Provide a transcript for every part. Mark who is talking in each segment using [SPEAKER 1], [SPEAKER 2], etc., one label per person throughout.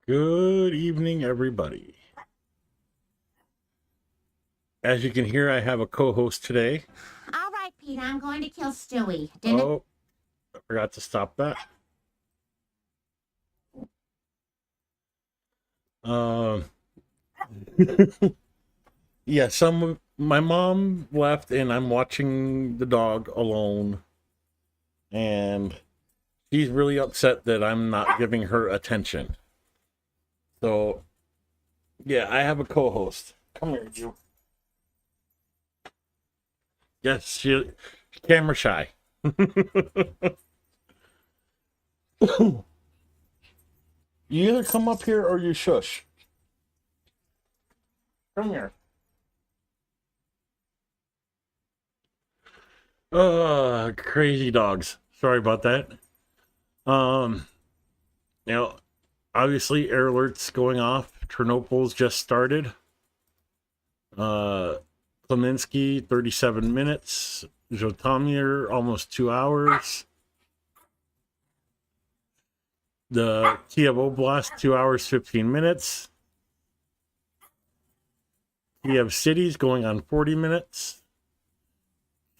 [SPEAKER 1] Good evening, everybody. As you can hear, I have a co-host today.
[SPEAKER 2] All right, Pete, I'm going to kill Stewie.
[SPEAKER 1] Oh, I forgot to stop that. Yeah, my mom left and I'm watching the dog alone. And she's really upset that I'm not giving her attention. So, yeah, I have a co-host. Come here, you. Yes, she's camera shy. You either come up here or you shush. Come here. Crazy dogs. Sorry about that. You know, obviously air alerts going off. Chernobyl's just started. Kleminski, 37 minutes. Zhytomyr, almost 2 hours. The Kiev Oblast, 2 hours, 15 minutes. Kiev City's going on 40 minutes.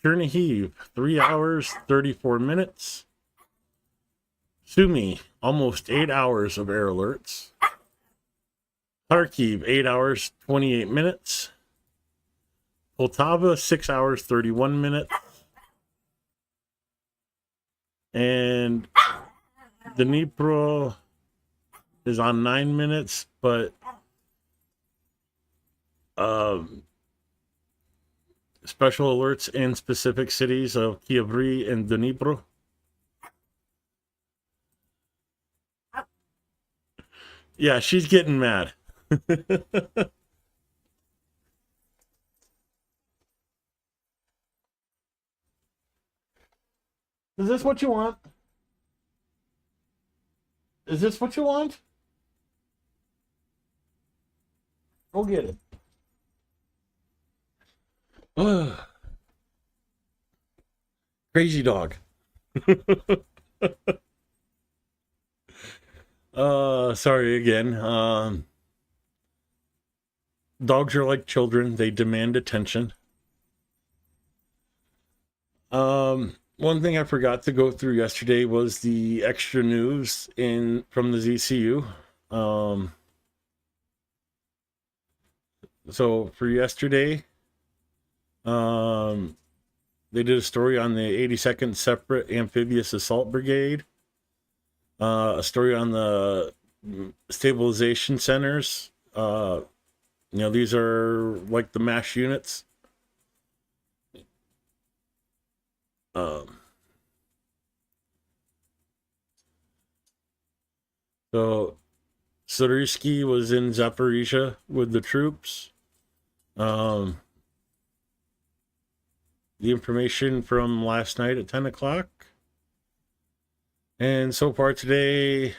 [SPEAKER 1] Chernihiv, 3 hours, 34 minutes. Sumy, almost 8 hours of air alerts. Kharkiv, 8 hours, 28 minutes. Poltava, 6 hours, 31 minutes. And Dnipro is on 9 minutes, but special alerts in specific cities of Kyivri and Dnipro. Yeah, she's getting mad. Is this what you want? Is this what you want? Go get it. Ugh. Crazy dog. Sorry again. Dogs are like children. They demand attention. One thing I forgot to go through yesterday was the extra news from the ZCU. So for yesterday, they did a story on the 82nd Separate Amphibious Assault Brigade, a story on the stabilization centers. These are like the MASH units. So Surisky was in Zaporizhia with the troops. The information from last night at 10 o'clock. And so far today,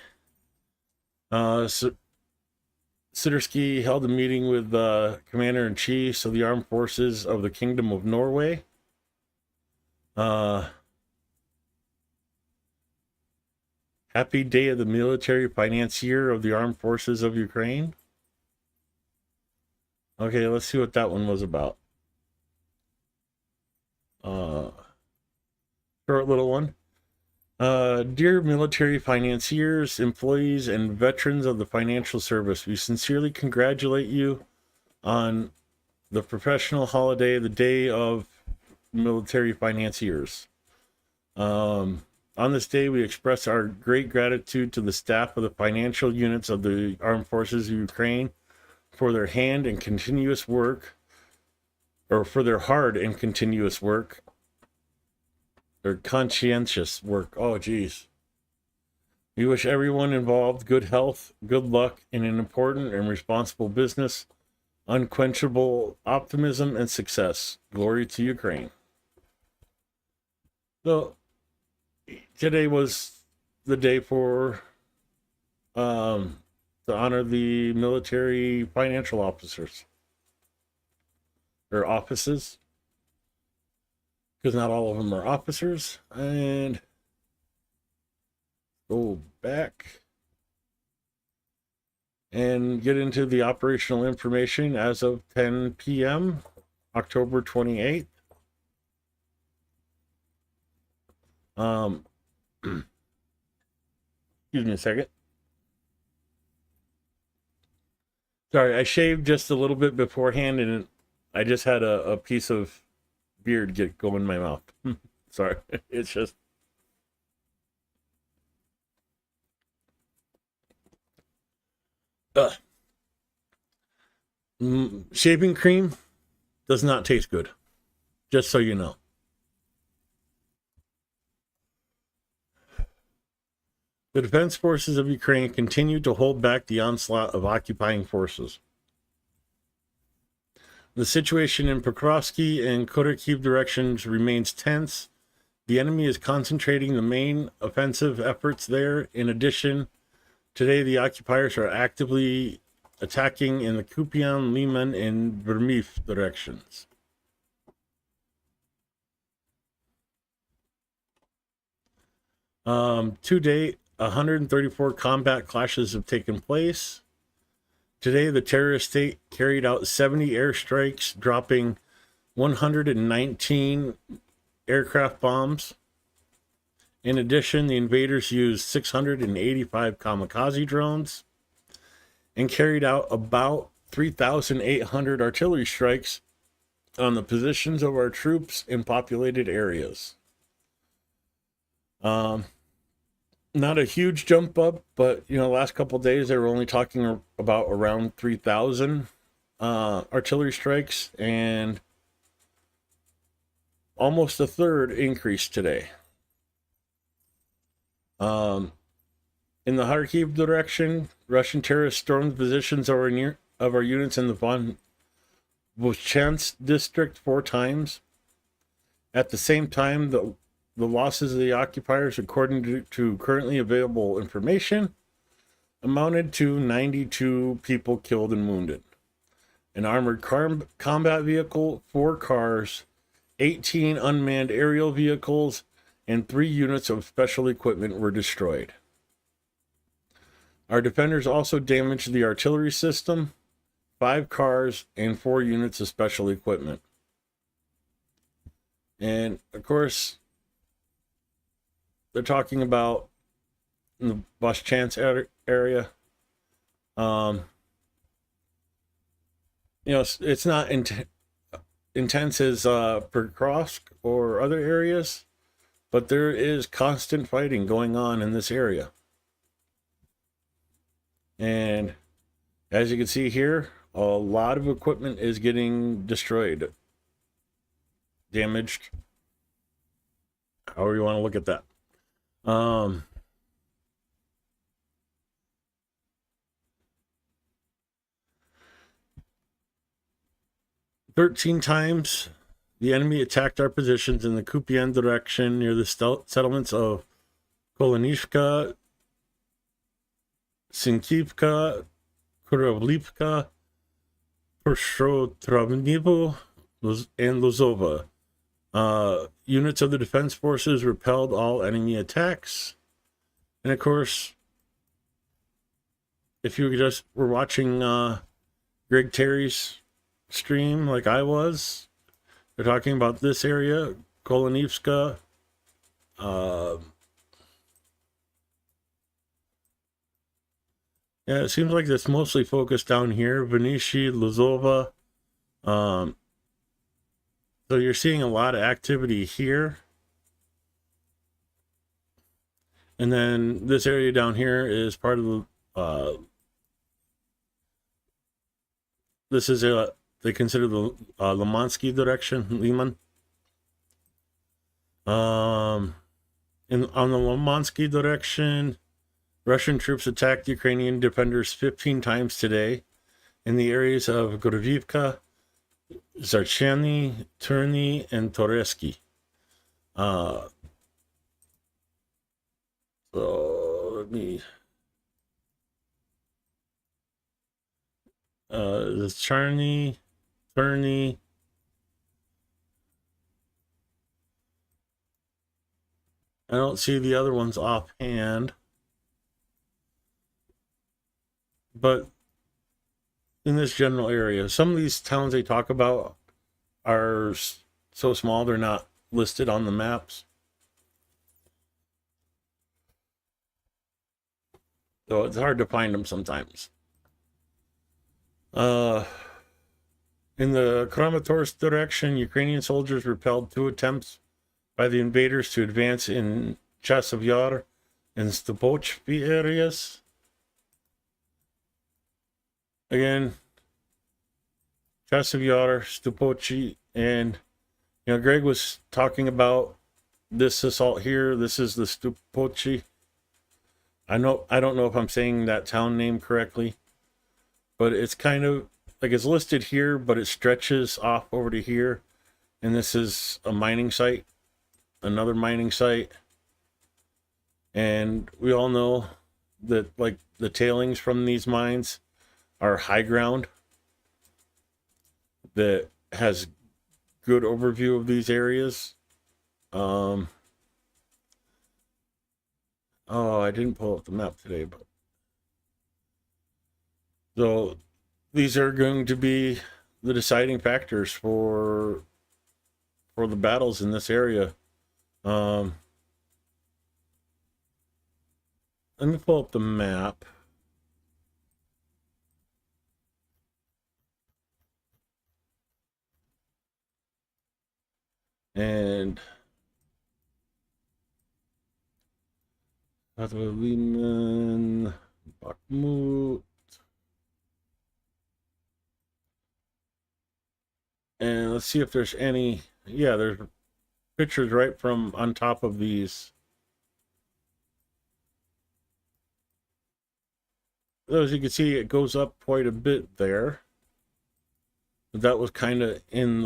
[SPEAKER 1] Surisky held a meeting with the Commander-in-Chief of the Armed Forces of the Kingdom of Norway. Happy Day of the Military Financier of the Armed Forces of Ukraine. Okay, let's see what that one was about. Short little one. Dear military financiers, employees, and veterans of the financial service, we sincerely congratulate you on the professional holiday, the Day of Military Financiers. On this day, we express our great gratitude to the staff of the financial units of the Armed Forces of Ukraine for their hard and continuous work. Their conscientious work. Oh, geez. We wish everyone involved good health, good luck in an important and responsible business, unquenchable optimism, and success. Glory to Ukraine. So, today was the day to honor the military financial officers. or offices, because not all of them are officers. And go back and get into the operational information as of 10 p.m. October 28th. Excuse me a second. Sorry, I shaved just a little bit beforehand, and I just had a piece of beard go in my mouth. Sorry, it's just. Shaving cream does not taste good, just so you know. The defense forces of Ukraine continue to hold back the onslaught of occupying forces. The situation in Pokrovsky and Kharkiv directions remains tense. The enemy is concentrating the main offensive efforts there. In addition, today the occupiers are actively attacking in the Kupian, Liman, and Vermif directions. To date, 134 combat clashes have taken place. Today, the terrorist state carried out 70 airstrikes, dropping 119 aircraft bombs. In addition, the invaders used 685 kamikaze drones and carried out about 3,800 artillery strikes on the positions of our troops in populated areas. Not a huge jump up, but last couple of days they were only talking about around 3,000 artillery strikes, and almost a third increase today. In the Kharkiv direction, Russian terrorists stormed positions of our units in the von Voschansk district 4 times. At the same time, the losses of the occupiers, according to currently available information, amounted to 92 people killed and wounded. An armored combat vehicle, 4 cars, 18 unmanned aerial vehicles, and 3 units of special equipment were destroyed. Our defenders also damaged the artillery system, 5 cars, and 4 units of special equipment. And of course, they're talking about in the Voschansk area. It's not intense as Pokrovsk or other areas, but there is constant fighting going on in this area. And as you can see here, a lot of equipment is getting destroyed, damaged, however you want to look at that. 13 times the enemy attacked our positions in the Kupian direction near the settlements of Kolanivka, Sinkivka, Kuravlivka, Pershotravnivo, and Lozova. Units of the defense forces repelled all enemy attacks. And of course, if you just were watching Greg Terry's stream like I was, they're talking about this area, Kolanivska. Yeah, it seems like it's mostly focused down here, Venishi, Lozova. So you're seeing a lot of activity here. And then this area down here is part of the, this is they consider the Limansky direction, Liman. On the Limansky direction, Russian troops attacked Ukrainian defenders 15 times today in the areas of Gorovivka, Zarchany, Turny, and Toreski. So let me. Zarchany, Turny, I don't see the other ones offhand. But in this general area, some of these towns they talk about are so small they're not listed on the maps. So it's hard to find them sometimes. In the Kramatorsk direction, Ukrainian soldiers repelled 2 attempts by the invaders to advance in Chasov Yar and Stupochvi areas. Again, Chasov Yar, Stupochi, and Greg was talking about this assault here. This is the Stupochi. I don't know if I'm saying that town name correctly, but it's kind of like it's listed here, but it stretches off over to here. And this is a mining site, another mining site. And we all know that like the tailings from these mines are high ground that has good overview of these areas. Oh, I didn't pull up the map today, but so these are going to be the deciding factors for the battles in this area. Let me pull up the map. And Bakhmut. And let's see if there's any. Yeah, there's pictures right from on top of these. As you can see, it goes up quite a bit there. But that was kind of in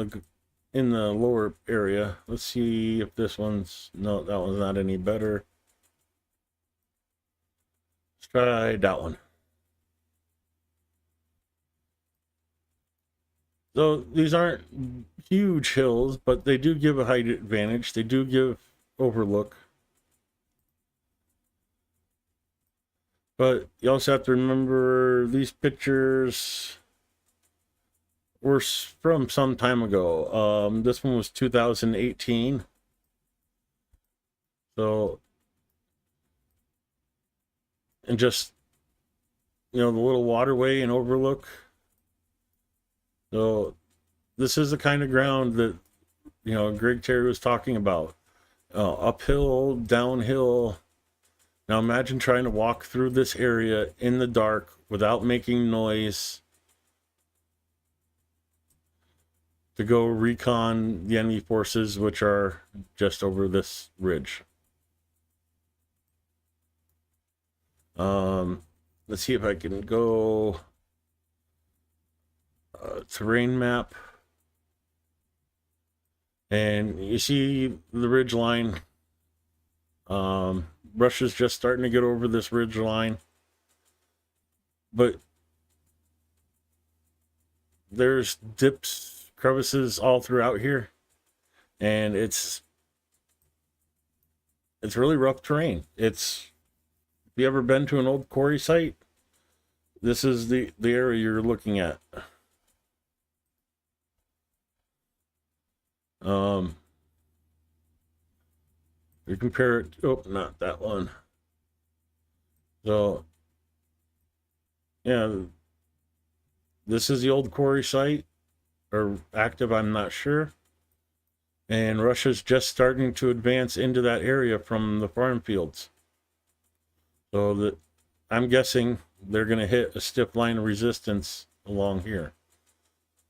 [SPEAKER 1] the lower area. Let's see if this one's no, that one's not any better. Let's try that one. So these aren't huge hills, but they do give a height advantage. They do give overlook. But you also have to remember these pictures were from some time ago. This one was 2018. So, and just, the little waterway and overlook. So this is the kind of ground that, Greg Terry was talking about. Uphill, downhill. Now imagine trying to walk through this area in the dark without making noise to go recon the enemy forces, which are just over this ridge. Let's see if I can go terrain map. And you see the ridge line. Russia's just starting to get over this ridge line. But there's dips, crevices all throughout here. And it's really rough terrain. If you ever been to an old quarry site, this is the area you're looking at. You compare it, not that one. So, yeah, this is the old quarry site, or active, I'm not sure. And Russia's just starting to advance into that area from the farm fields. So that I'm guessing they're going to hit a stiff line of resistance along here.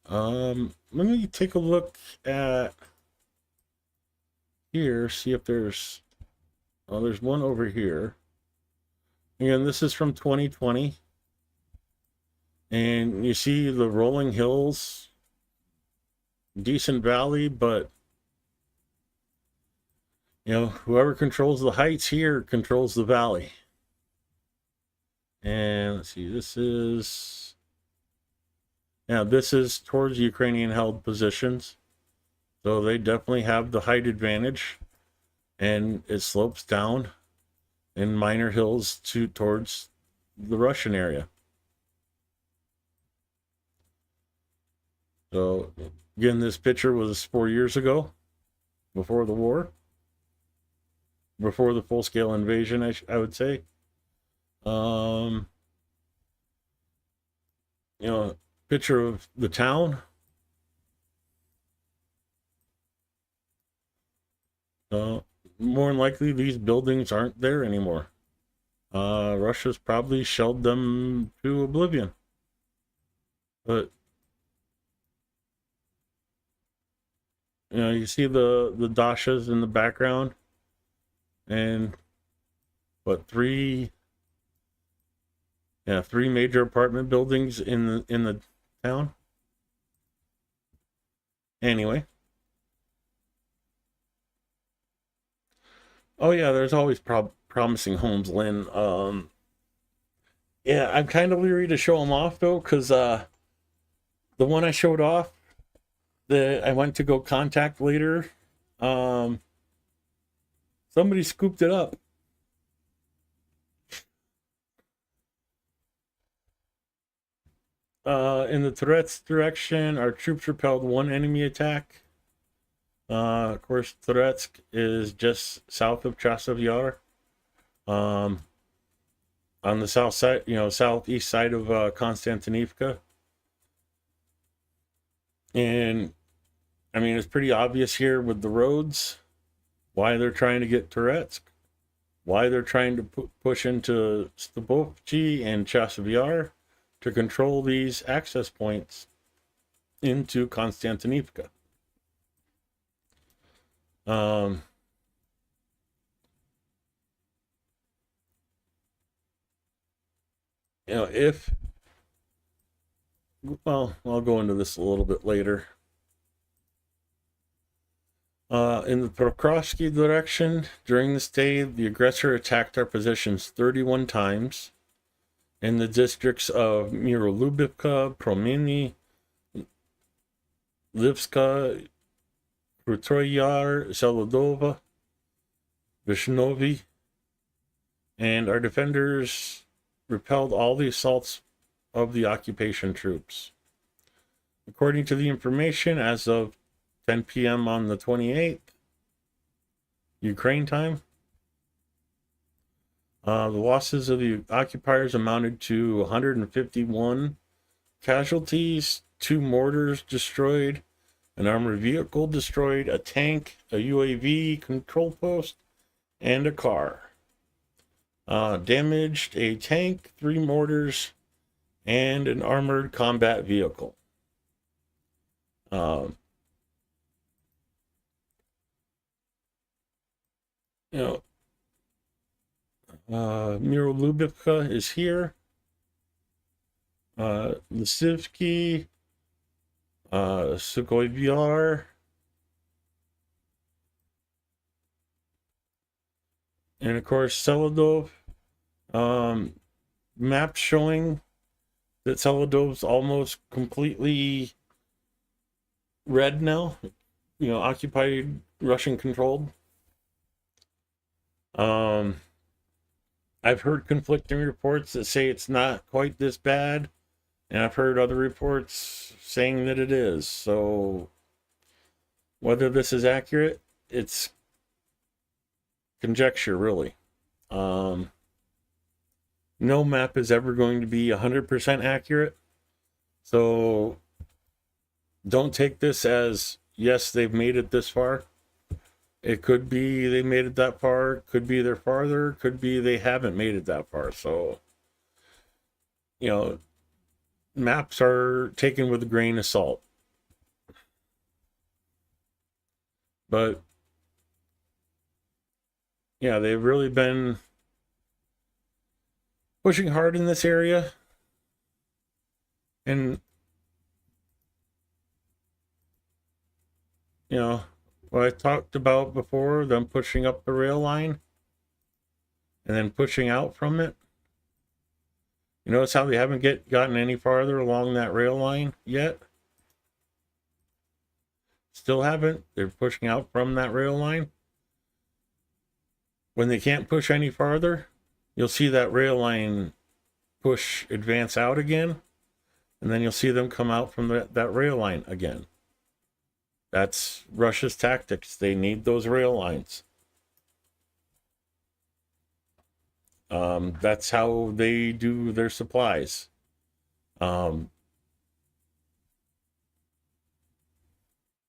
[SPEAKER 1] Let me take a look at here, see if there's one over here. Again, this is from 2020. And you see the rolling hills, decent valley, but whoever controls the heights here controls the valley. And let's see, this is towards Ukrainian held positions. So they definitely have the height advantage. and it slopes down in minor hills towards the Russian area. So again, this picture was 4 years ago, before the war, before the full-scale invasion, I would say. Um, Picture of the town. Uh, More than likely, these buildings aren't there anymore. Russia's probably shelled them to oblivion. But you see the dashas in the background, and what, three major apartment buildings in the town. Anyway. Oh yeah, there's always promising homes, Lynn. Yeah, I'm kind of leery to show them off though, because the one I showed off, that I went to go contact later, somebody scooped it up. In the Tourette's direction, our troops repelled one enemy attack. Of course, Touretsk is just south of Chasov Yar. On the south side, southeast side of Konstantinivka. And I mean, it's pretty obvious here with the roads why they're trying to get Touretsk, why they're trying to push into Stebovchi and Chasov Yar to control these access points into Konstantinivka. I'll go into this a little bit later. In the Prokrovsky direction, during this day, the aggressor attacked our positions 31 times in the districts of Mirolubivka, Promeny, Livska, Krutoy Yar, Selodova, Vishnovi, and our defenders repelled all the assaults of the occupation troops. According to the information, as of 10 p.m. on the 28th, Ukraine time, the losses of the occupiers amounted to 151 casualties, 2 mortars destroyed, an armored vehicle destroyed, a tank, a UAV control post, and a car. Damaged a tank, 3 mortars, and an armored combat vehicle. Mirolubivka is here. Lysivki, Sukhoi Vyar, and of course Selodov. Maps showing that Selodov's almost completely red now, occupied, Russian controlled. I've heard conflicting reports that say it's not quite this bad, and I've heard other reports saying that it is. So whether this is accurate, it's conjecture, really. No map is ever going to be 100% accurate. So don't take this as, yes, they've made it this far. It could be they made it that far, could be they're farther, could be they haven't made it that far. So, maps are taken with a grain of salt. But, yeah, they've really been pushing hard in this area. And, what I talked about before, them pushing up the rail line and then pushing out from it. You notice how they haven't gotten any farther along that rail line yet? Still haven't. They're pushing out from that rail line. when they can't push any farther, you'll see that rail line advance out again, and then you'll see them come out from that rail line again. That's Russia's tactics. They need those rail lines. That's how they do their supplies. It's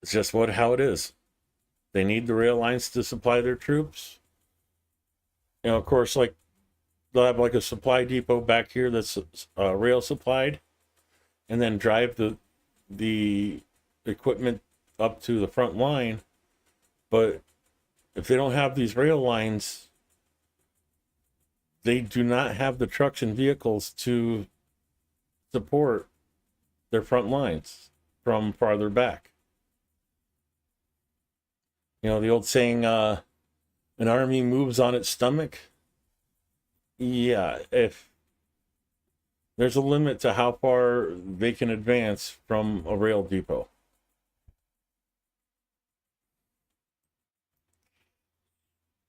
[SPEAKER 1] just how it is. They need the rail lines to supply their troops. Of course, like they'll have like a supply depot back here that's rail supplied, and then drive the equipment up to the front line. But if they don't have these rail lines, they do not have the trucks and vehicles to support their front lines from farther back. The old saying, an army moves on its stomach. Yeah, if there's a limit to how far they can advance from a rail depot.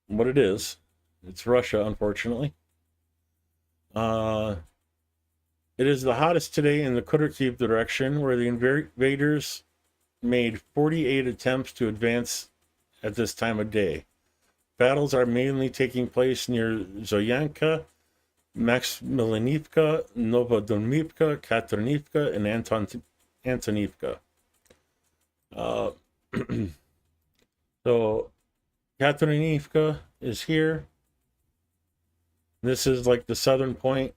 [SPEAKER 1] What it is, it's Russia, unfortunately. It is the hottest today in the Kharkiv direction, where the invaders made 48 attempts to advance at this time of day. Battles are mainly taking place near Zoyanka, Maxmilinivka, Novodonivka, Katrinivka, and Antonivka. So Katrinivka is here. This is like the southern point.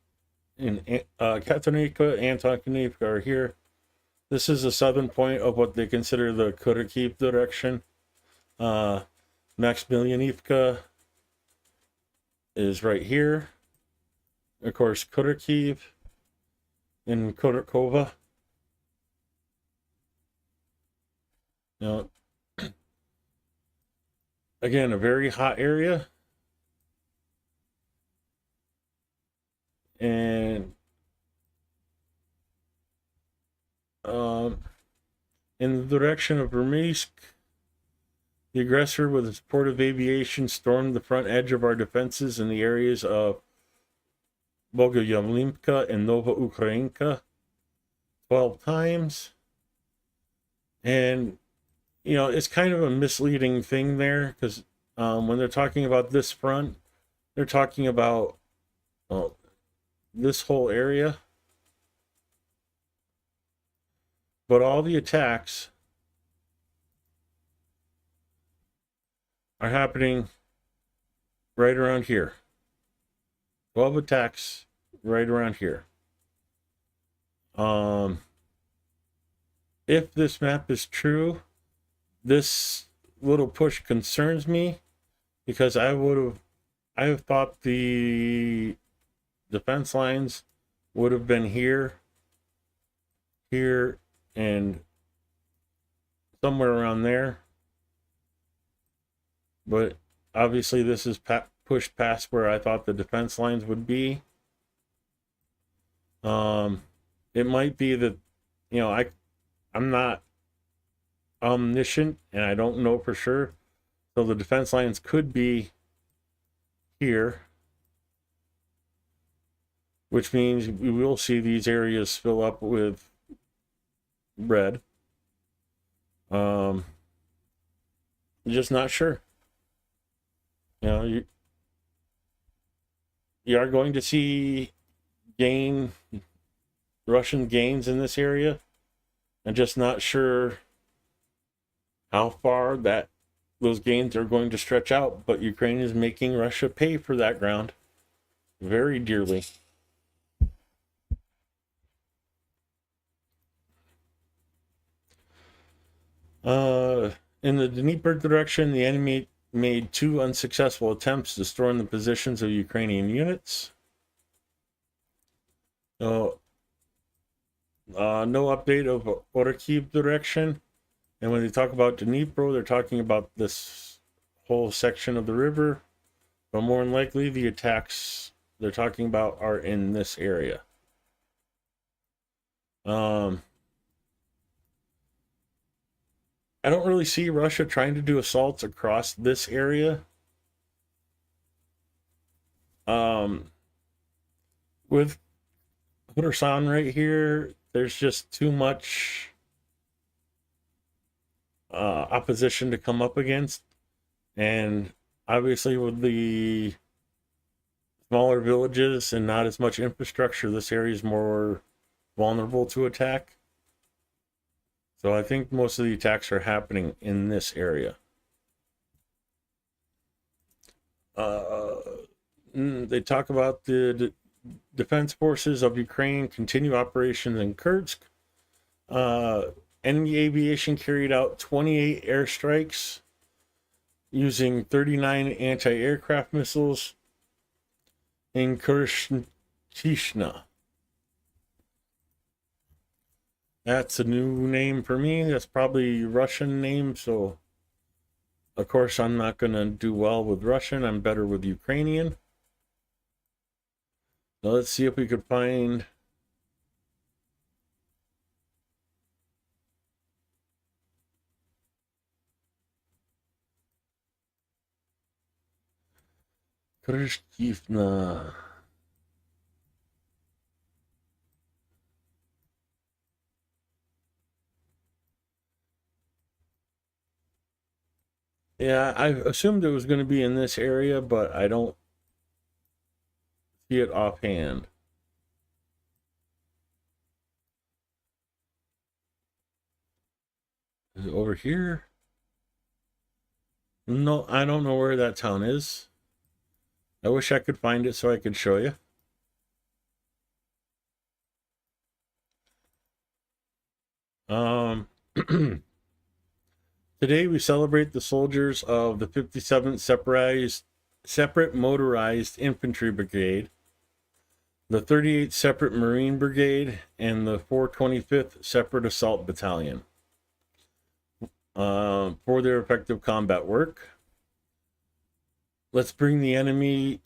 [SPEAKER 1] In Katrinivka, Antonivka are here. This is the southern point of what they consider the Kharkiv direction. Maxmilinivka is right here. Of course, Kharkiv and Khodorkova. Again, a very hot area. And in the direction of Verminsk, the aggressor with the support of aviation stormed the front edge of our defenses in the areas of Bogoyavlimka and Nova Ukrainka 12 times. And, it's kind of a misleading thing there, because when they're talking about this front, they're talking about this whole area. But all the attacks are happening right around here. 12 attacks right around here. If this map is true, this little push concerns me, because I have thought the defense lines would have been here, and somewhere around there. But obviously this is pushed past where I thought the defense lines would be. It might be that, I'm not omniscient and I don't know for sure. So the defense lines could be here, which means we will see these areas fill up with red. I'm just not sure. You are going to see Russian gains in this area. I'm just not sure how far those gains are going to stretch out, but Ukraine is making Russia pay for that ground very dearly. In the Dnieper direction, the enemy made 2 unsuccessful attempts to storm the positions of Ukrainian units. No update of Kharkiv direction. And when they talk about Dnipro, they're talking about this whole section of the river. But more than likely, the attacks they're talking about are in this area. I don't really see Russia trying to do assaults across this area. Um, with Khorasan right here, there's just too much opposition to come up against, and obviously with the smaller villages and not as much infrastructure, this area is more vulnerable to attack. So I think most of the attacks are happening in this area. They talk about the defense forces of Ukraine continue operations in Kursk. Enemy aviation carried out 28 airstrikes using 39 anti-aircraft missiles in Kurshishna. That's a new name for me. That's probably a Russian name, so of course I'm not going to do well with Russian. I'm better with Ukrainian. Now let's see if we could find Krishkivna. Yeah, I assumed it was going to be in this area, but I don't see it offhand. Is it over here? No, I don't know where that town is. I wish I could find it so I could show you. Today we celebrate the soldiers of the 57th Separate Motorized Infantry Brigade, the 38th Separate Marine Brigade, and the 425th Separate Assault Battalion for their effective combat work. Let's beat the enemy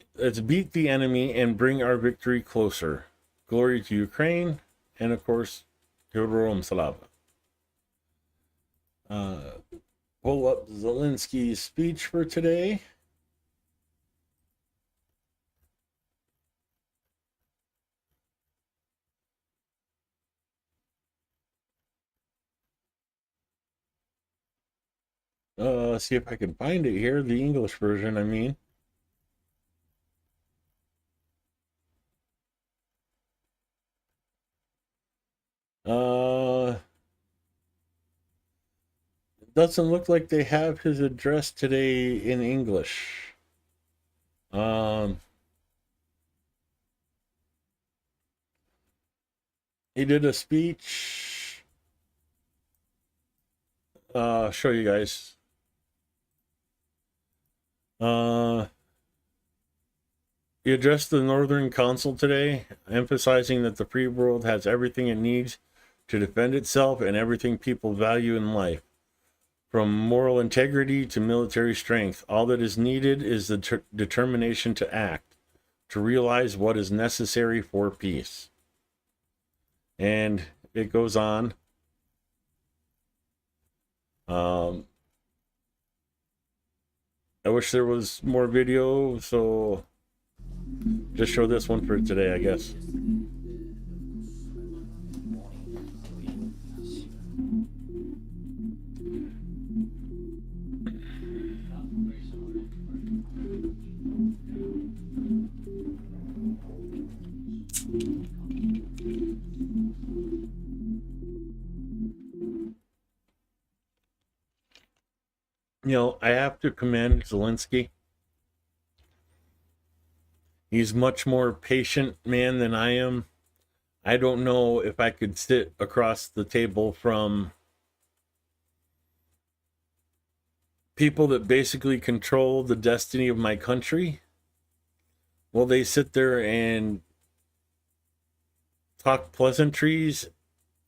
[SPEAKER 1] and bring our victory closer. Glory to Ukraine, and of course, Heroam Slava. Pull up Zelensky's speech for today. See if I can find it here. The English version, I mean. It doesn't look like they have his address today in English. He did a speech. Show you guys. He addressed the Northern Council today, emphasizing that the free world has everything it needs to defend itself and everything people value in life. From moral integrity to military strength, all that is needed is the determination to act, to realize what is necessary for peace. And it goes on. I wish there was more video, so just show this one for today, I guess. You know, I have to commend Zelensky. He's much more patient man than I am. I don't know if I could sit across the table from people that basically control the destiny of my country. Well, they sit there and talk pleasantries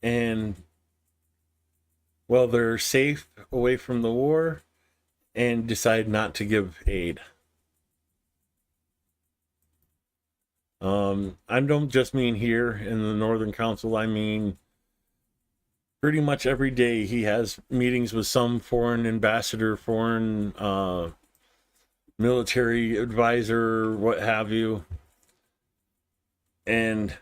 [SPEAKER 1] and, well, they're safe away from the war and decide not to give aid. I don't just mean here in the Northern Council. I mean pretty much every day he has meetings with some foreign ambassador, foreign military advisor, what have you, and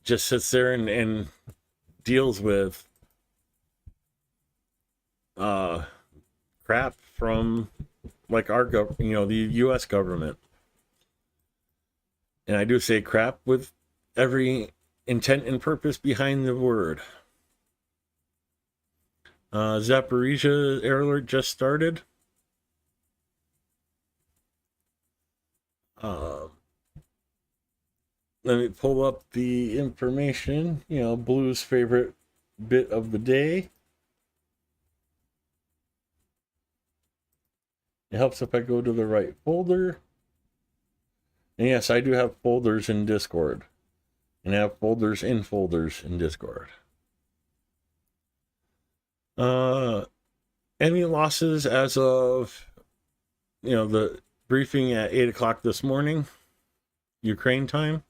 [SPEAKER 1] just sits there and deals with crap from like the U.S. government. And I do say crap with every intent and purpose behind the word. Zaporizhia air alert just started. Let me pull up the information. Blue's favorite bit of the day. It helps if I go to the right folder. And yes, I do have folders in Discord. And I have folders in Discord. Any losses as of, the briefing at 8 o'clock this morning, Ukraine time?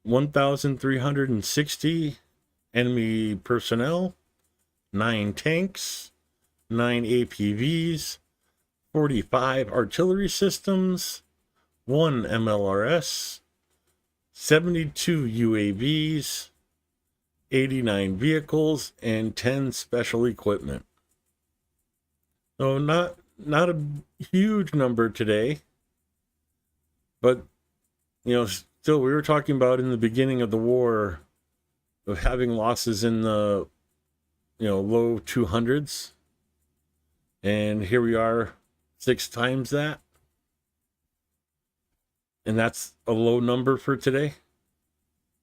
[SPEAKER 1] 1,360 enemy personnel, 9 tanks, 9 APVs, 45 artillery systems, 1 MLRS, 72 UAVs, 89 vehicles, and 10 special equipment. So not a huge number today, but still, we were talking about in the beginning of the war of having losses in the low 200s, and here we are 6 times that, and that's a low number for today.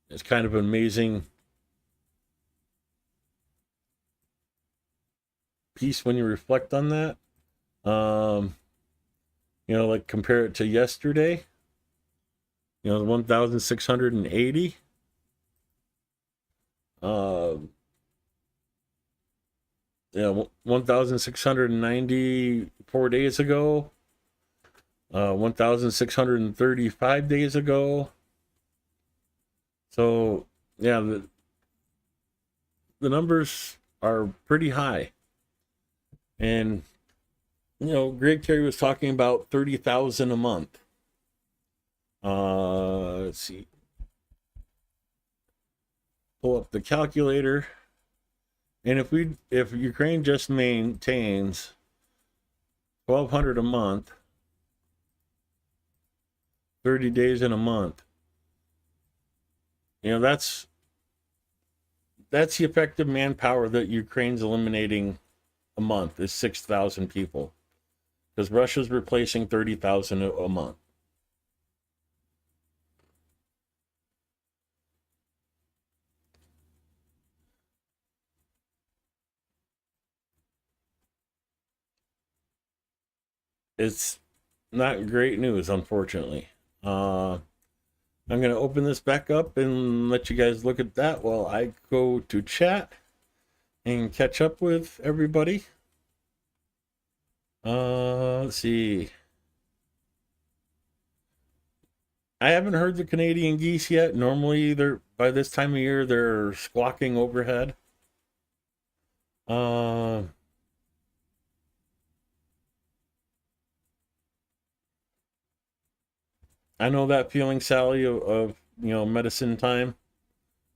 [SPEAKER 1] It's kind of an amazing piece when you reflect on that. Like compare it to yesterday. 1,680. 1,690 4 days ago. 1,635 days ago. So, yeah, the numbers are pretty high. And, Greg Terry was talking about 30,000 a month. Let's see. Pull up the calculator. And if Ukraine just maintains 1,200 a month, 30 days in a month, that's the effective manpower that Ukraine's eliminating a month is 6,000 people, because Russia's replacing 30,000 a month. It's not great news, unfortunately. I'm going to open this back up and let you guys look at that while I go to chat and catch up with everybody. Let's see. I haven't heard the Canadian geese yet. Normally, by this time of year, they're squawking overhead. I know that feeling, Sally, of medicine time.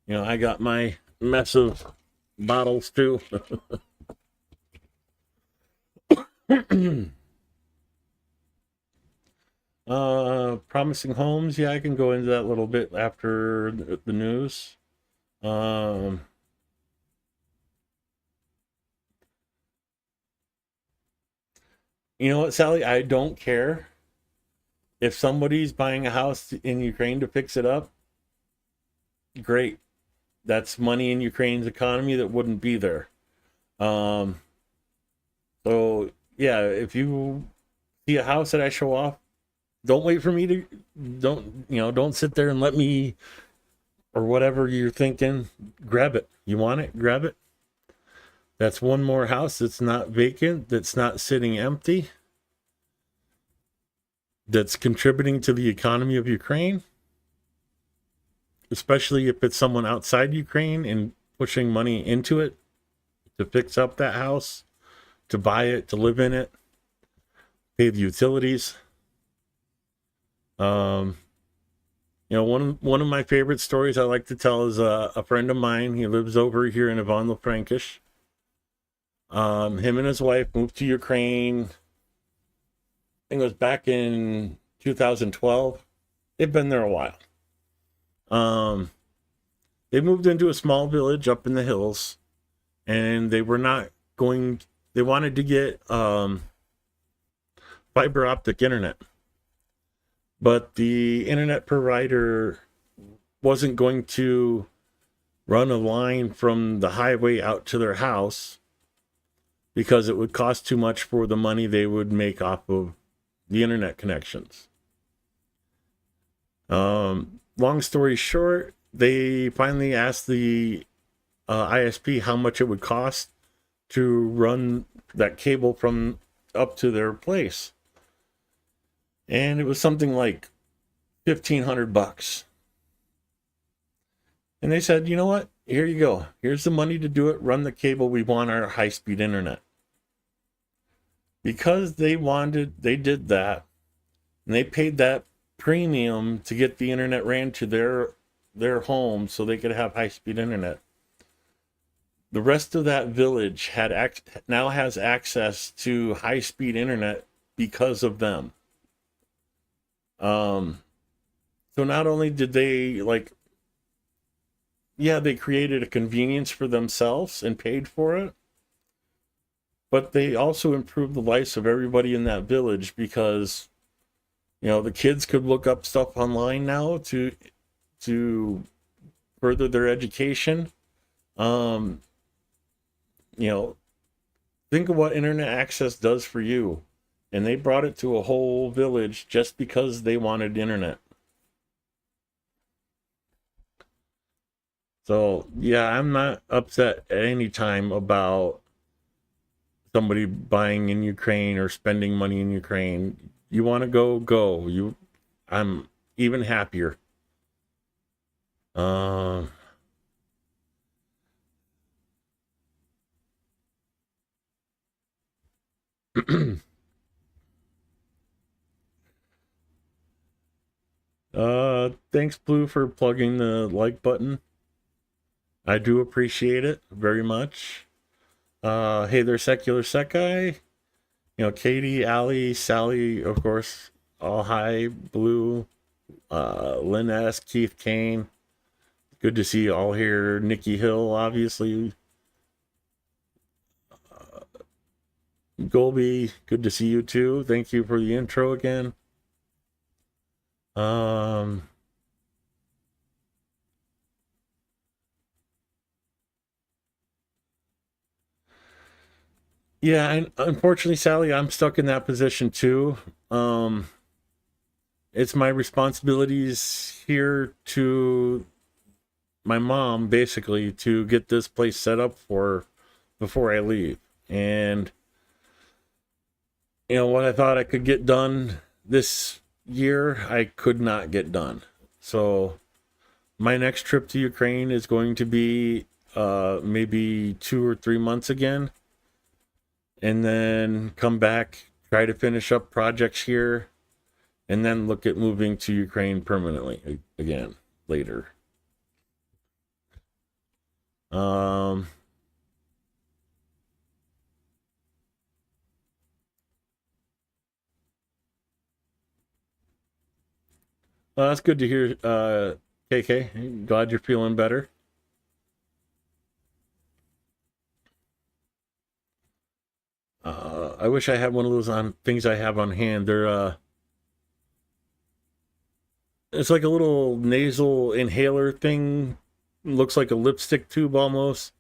[SPEAKER 1] I got my mess of bottles too. Promising homes. Yeah, I can go into that a little bit after the news. You know what, Sally? I don't care if somebody's buying a house in Ukraine to fix it up. Great. That's money in Ukraine's economy that wouldn't be there. So yeah, if you see a house that I show off, don't wait for me to, don't sit there and let me, or whatever you're thinking, grab it. You want it, grab it. That's one more house that's not vacant, that's not sitting empty, that's contributing to the economy of Ukraine, especially if it's someone outside Ukraine and pushing money into it to fix up that house to buy it, to live in it, pay the utilities. One of my favorite stories I like to tell is a friend of mine. He lives over here in Ivano Frankish. Him and his wife moved to Ukraine. I think it was back in 2012. They've been there a while. They moved into a small village up in the hills, and they wanted to get fiber optic internet. But the internet provider wasn't going to run a line from the highway out to their house because it would cost too much for the money they would make off of the internet connections. Long story short, they finally asked the ISP how much it would cost to run that cable from up to their place. And it was something like $1,500. And they said, you know what? Here you go. Here's the money to do it. Run the cable. We want our high-speed internet. Because they did that, and they paid that premium to get the internet ran to their home so they could have high-speed internet. The rest of that village now has access to high-speed internet because of them. So not only did they they created a convenience for themselves and paid for it, but they also improved the lives of everybody in that village because, the kids could look up stuff online now to further their education. Think of what internet access does for you. And they brought it to a whole village just because they wanted internet. So, yeah, I'm not upset at any time about somebody buying in Ukraine or spending money in Ukraine. You want to go. I'm even happier. Thanks, Blue, for plugging the like button. I do appreciate it very much. Hey there, Secular Sekai. Katie, Allie, Sally, of course. All hi, Blue. Lynn S, Keith Kane. Good to see you all here. Nikki Hill, obviously. Golby, good to see you too. Thank you for the intro again. Yeah, and unfortunately, Sally, I'm stuck in that position too. It's my responsibilities here to my mom, basically, to get this place set up for before I leave. And what I thought I could get done this year, I could not get done. So my next trip to Ukraine is going to be maybe 2 or 3 months again, and then come back, try to finish up projects here, and then look at moving to Ukraine permanently again later. Well, that's good to hear, KK. Glad you're feeling better. I wish I had one of those things I have on hand. They're it's like a little nasal inhaler thing. Looks like a lipstick tube almost,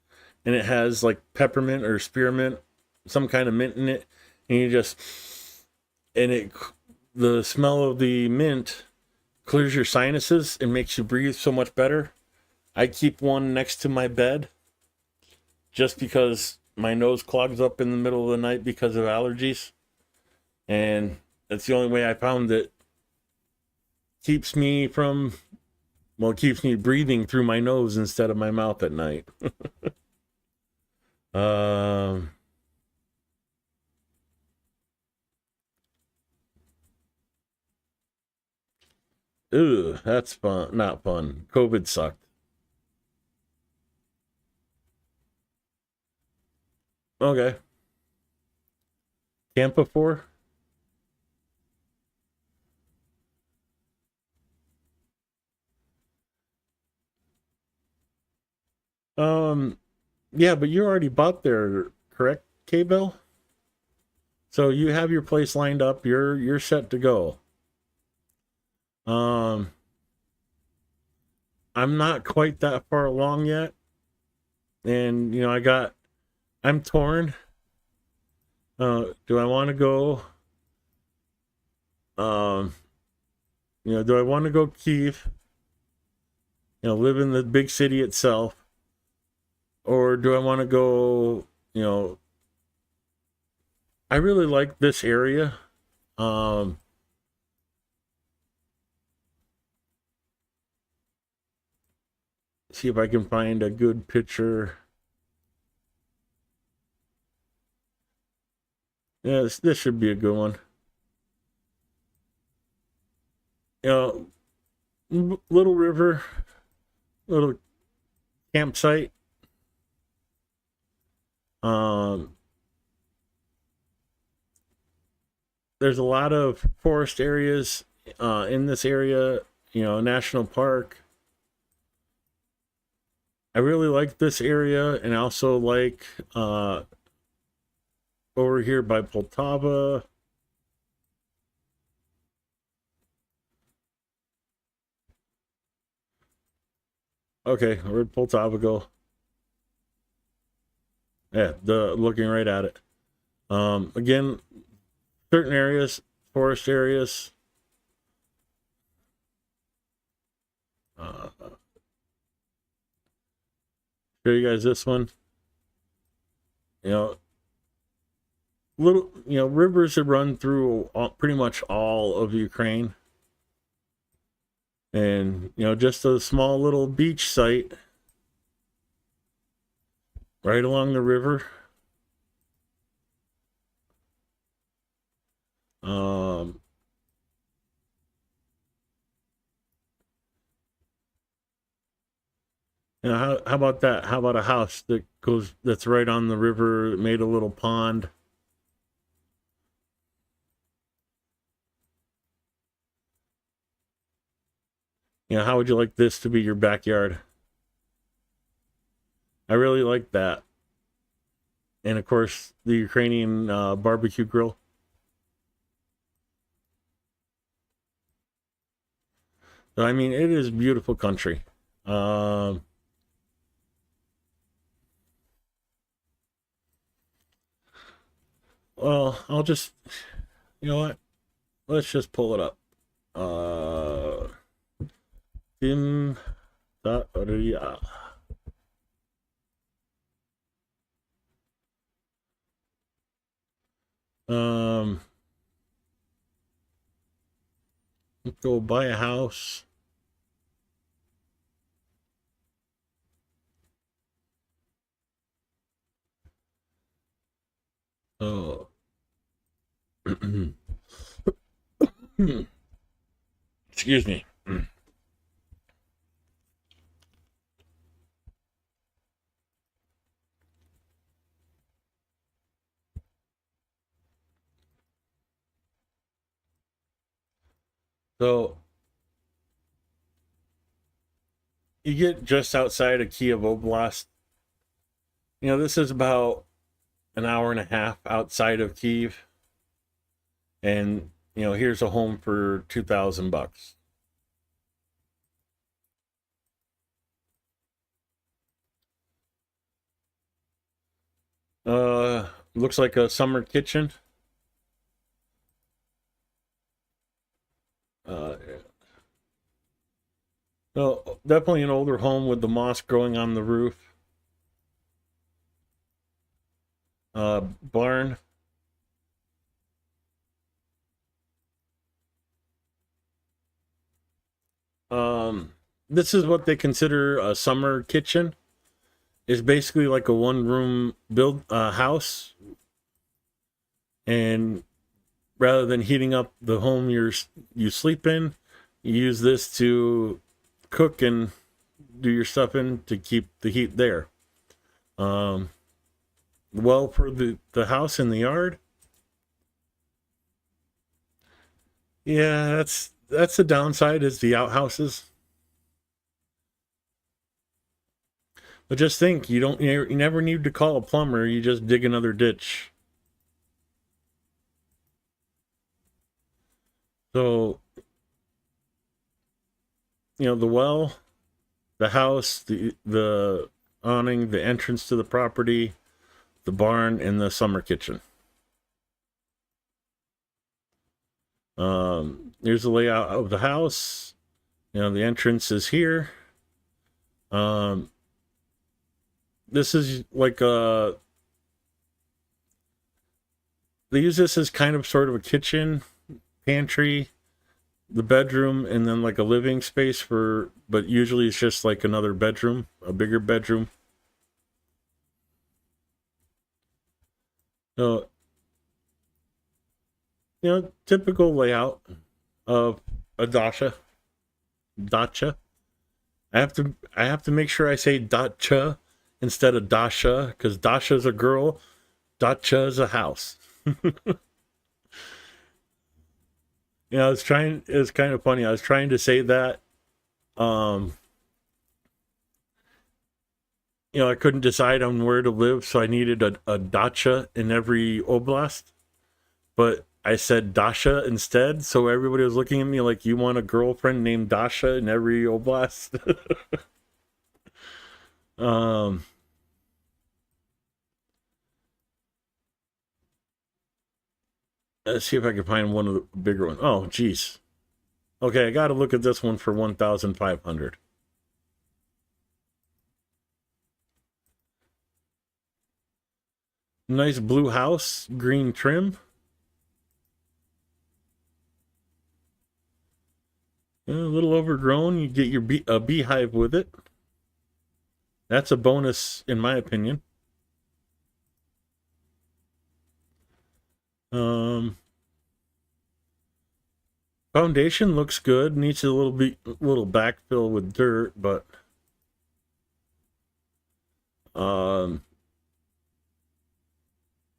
[SPEAKER 1] and it has like peppermint or spearmint, some kind of mint in it, and the smell of the mint clears your sinuses and makes you breathe so much better. I keep one next to my bed just because my nose clogs up in the middle of the night because of allergies. And that's the only way I found that keeps me breathing through my nose instead of my mouth at night. Ooh, that's fun. Not fun. COVID sucked. Okay. Tampa 4? Um, yeah, but you already bought there, correct, K-Bell? So you have your place lined up. You're set to go. Um, I'm not quite that far along yet, and I'm torn. Do I want to go? Um, do I want to go Kiev? Live in the big city itself, or do I want to go? You know, I really like this area. Um, See if I can find a good picture. Yeah, this should be a good one. You little river, little campsite. Um, there's a lot of forest areas in this area. National park. I really like this area, and I also like over here by Poltava. Okay, where'd Poltava go? Yeah, the looking right at it. Again, certain areas, forest areas. Show you guys this one. You know, rivers that run through pretty much all of Ukraine, and just a small little beach site right along the river. Um, how about that? How about a house that's right on the river, made a little pond? How would you like this to be your backyard? I really like that. And of course, the Ukrainian barbecue grill. So, I mean, it is beautiful country. Um, well, you know what? Let's just pull it up. Tim. Yeah. Um, Go buy a house. Oh. Excuse me. So you get just outside of Kiev Oblast. This is about an hour and a half outside of Kiev, and here's a home for $2,000. Looks like a summer kitchen. Uh, no, definitely an older home with the moss growing on the roof. Barn. This is what they consider a summer kitchen. It's basically like a one-room build house, and rather than heating up the home you sleep in, You use this to cook and do your stuff in to keep the heat there. Um, well, for the house in the yard, yeah, that's the downside is the outhouses. But just think, you never need to call a plumber. You just dig another ditch. So the well, the house, the awning, the entrance to the property, the barn, and the summer kitchen. Here's the layout of the house. The entrance is here. This is like they use this as kind of sort of a kitchen, pantry, the bedroom, and then like a living space but usually it's just like another bedroom, a bigger bedroom. So, typical layout of a dacha. I have to make sure I say dacha instead of dasha, because dasha's a girl, dacha is a house. It was kind of funny. I was trying to say that. Um, I couldn't decide on where to live, so I needed a dacha in every oblast. But I said Dasha instead, so everybody was looking at me like, you want a girlfriend named Dasha in every oblast? um, let's see if I can find one of the bigger ones. Oh, geez. Okay, I got to look at this one for 1,500. Nice blue house, green trim. A little overgrown. You get a beehive with it. That's a bonus, in my opinion. Foundation looks good. Needs a little backfill with dirt, but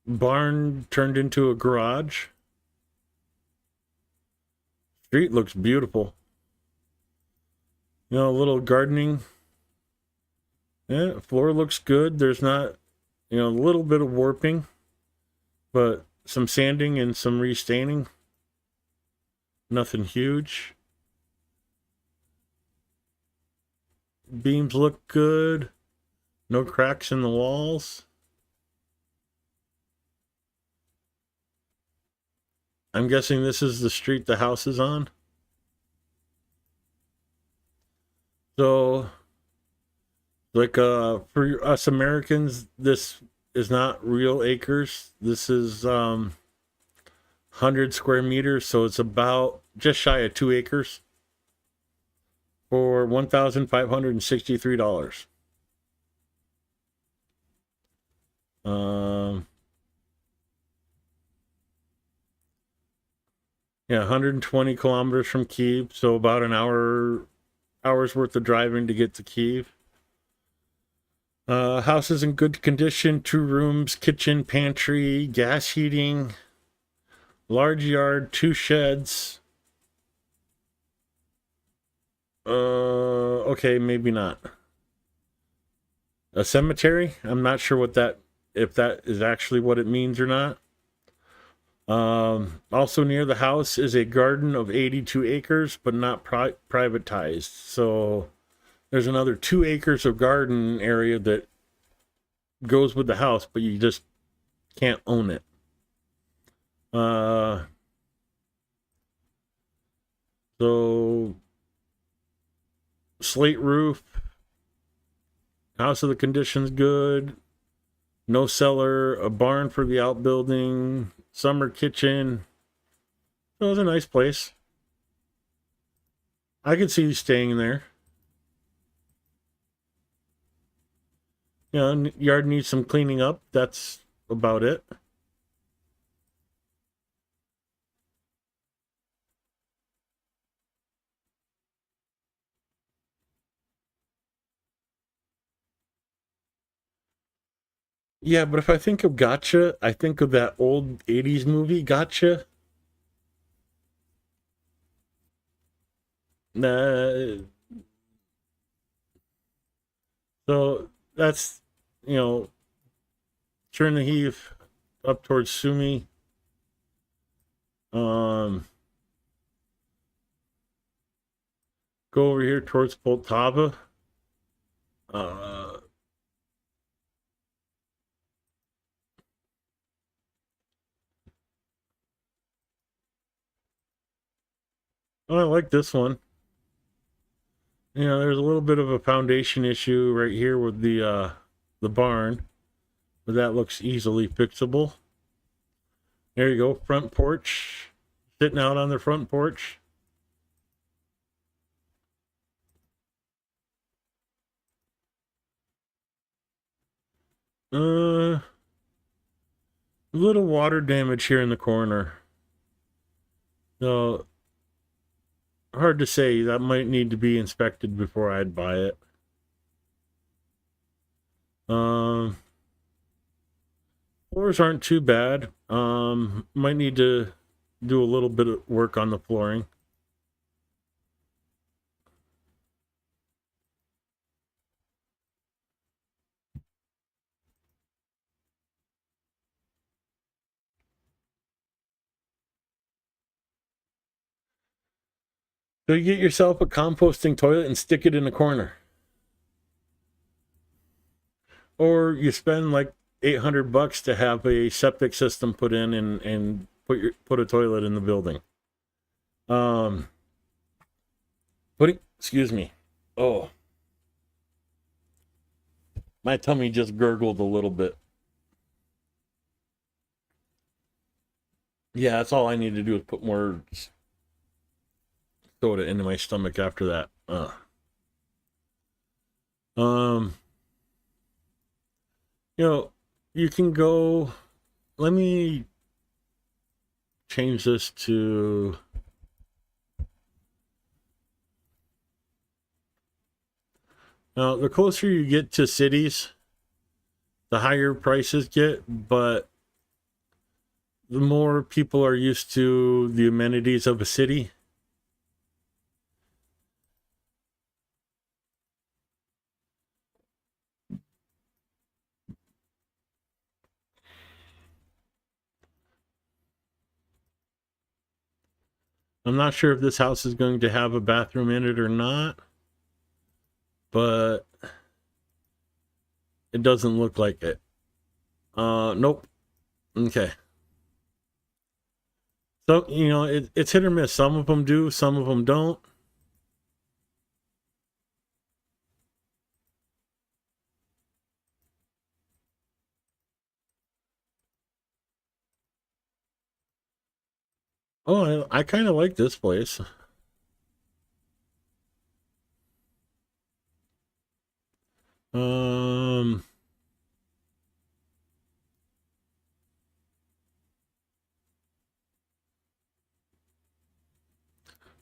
[SPEAKER 1] barn turned into a garage. Street looks beautiful. A little gardening. Yeah, floor looks good. There's not, a little bit of warping, but some sanding and some restaining. Nothing huge. Beams look good. No cracks in the walls. I'm guessing this is the street the house is on. So, like, for us Americans, this is not real acres. This is 100 square meters, so it's about just shy of 2 acres for $1,563. Yeah, 120 kilometers from Kyiv, so about an hour's worth of driving to get to Kyiv. House is in good condition. 2 rooms, kitchen, pantry, gas heating, large yard, 2 sheds. Okay, maybe not. A cemetery? I'm not sure if that is actually what it means or not. Also near the house is a garden of 82 acres, but not privatized. So there's another 2 acres of garden area that goes with the house, but you just can't own it. So slate roof. House of the condition's good. No cellar, a barn for the outbuilding, summer kitchen. It was a nice place. I could see you staying there. Yard needs some cleaning up. That's about it. Yeah, but if I think of Gotcha, I think of that old 80s movie, Gotcha. Uh, so that's, you know, turn the heave up towards Sumi. Um, go over here towards Poltava. Uh, oh, I like this one. You know, there's a little bit of a foundation issue right here with the barn, but that looks easily fixable. There you go, front porch, sitting out on the front porch. A little water damage here in the corner. So hard to say. That might need to be inspected before I'd buy it. Um, Floors aren't too bad. Might need to do a little bit of work on the flooring. So you get yourself a composting toilet and stick it in a corner. Or you spend like $800 to have a septic system put in and put a toilet in the building. Um excuse me. Oh, my tummy just gurgled a little bit. Yeah, that's all I need to do is put more soda into my stomach after that. Um, you know, you can go. Let me change this to. Now, the closer you get to cities, the higher prices get, but the more people are used to the amenities of a city. I'm not sure if this house is going to have a bathroom in it or not, but it doesn't look like it. Nope. Okay. So, you know, it's hit or miss. Some of them do, some of them don't. Oh, I kind of like this place. Um,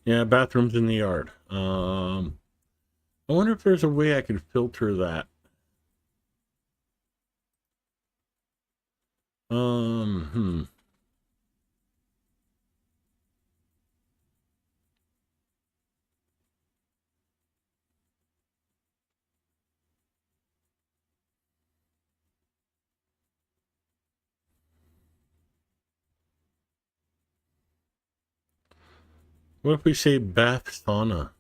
[SPEAKER 1] yeah, bathrooms in the yard. I wonder if there's a way I could filter that. Hmm. What if we say bath sauna?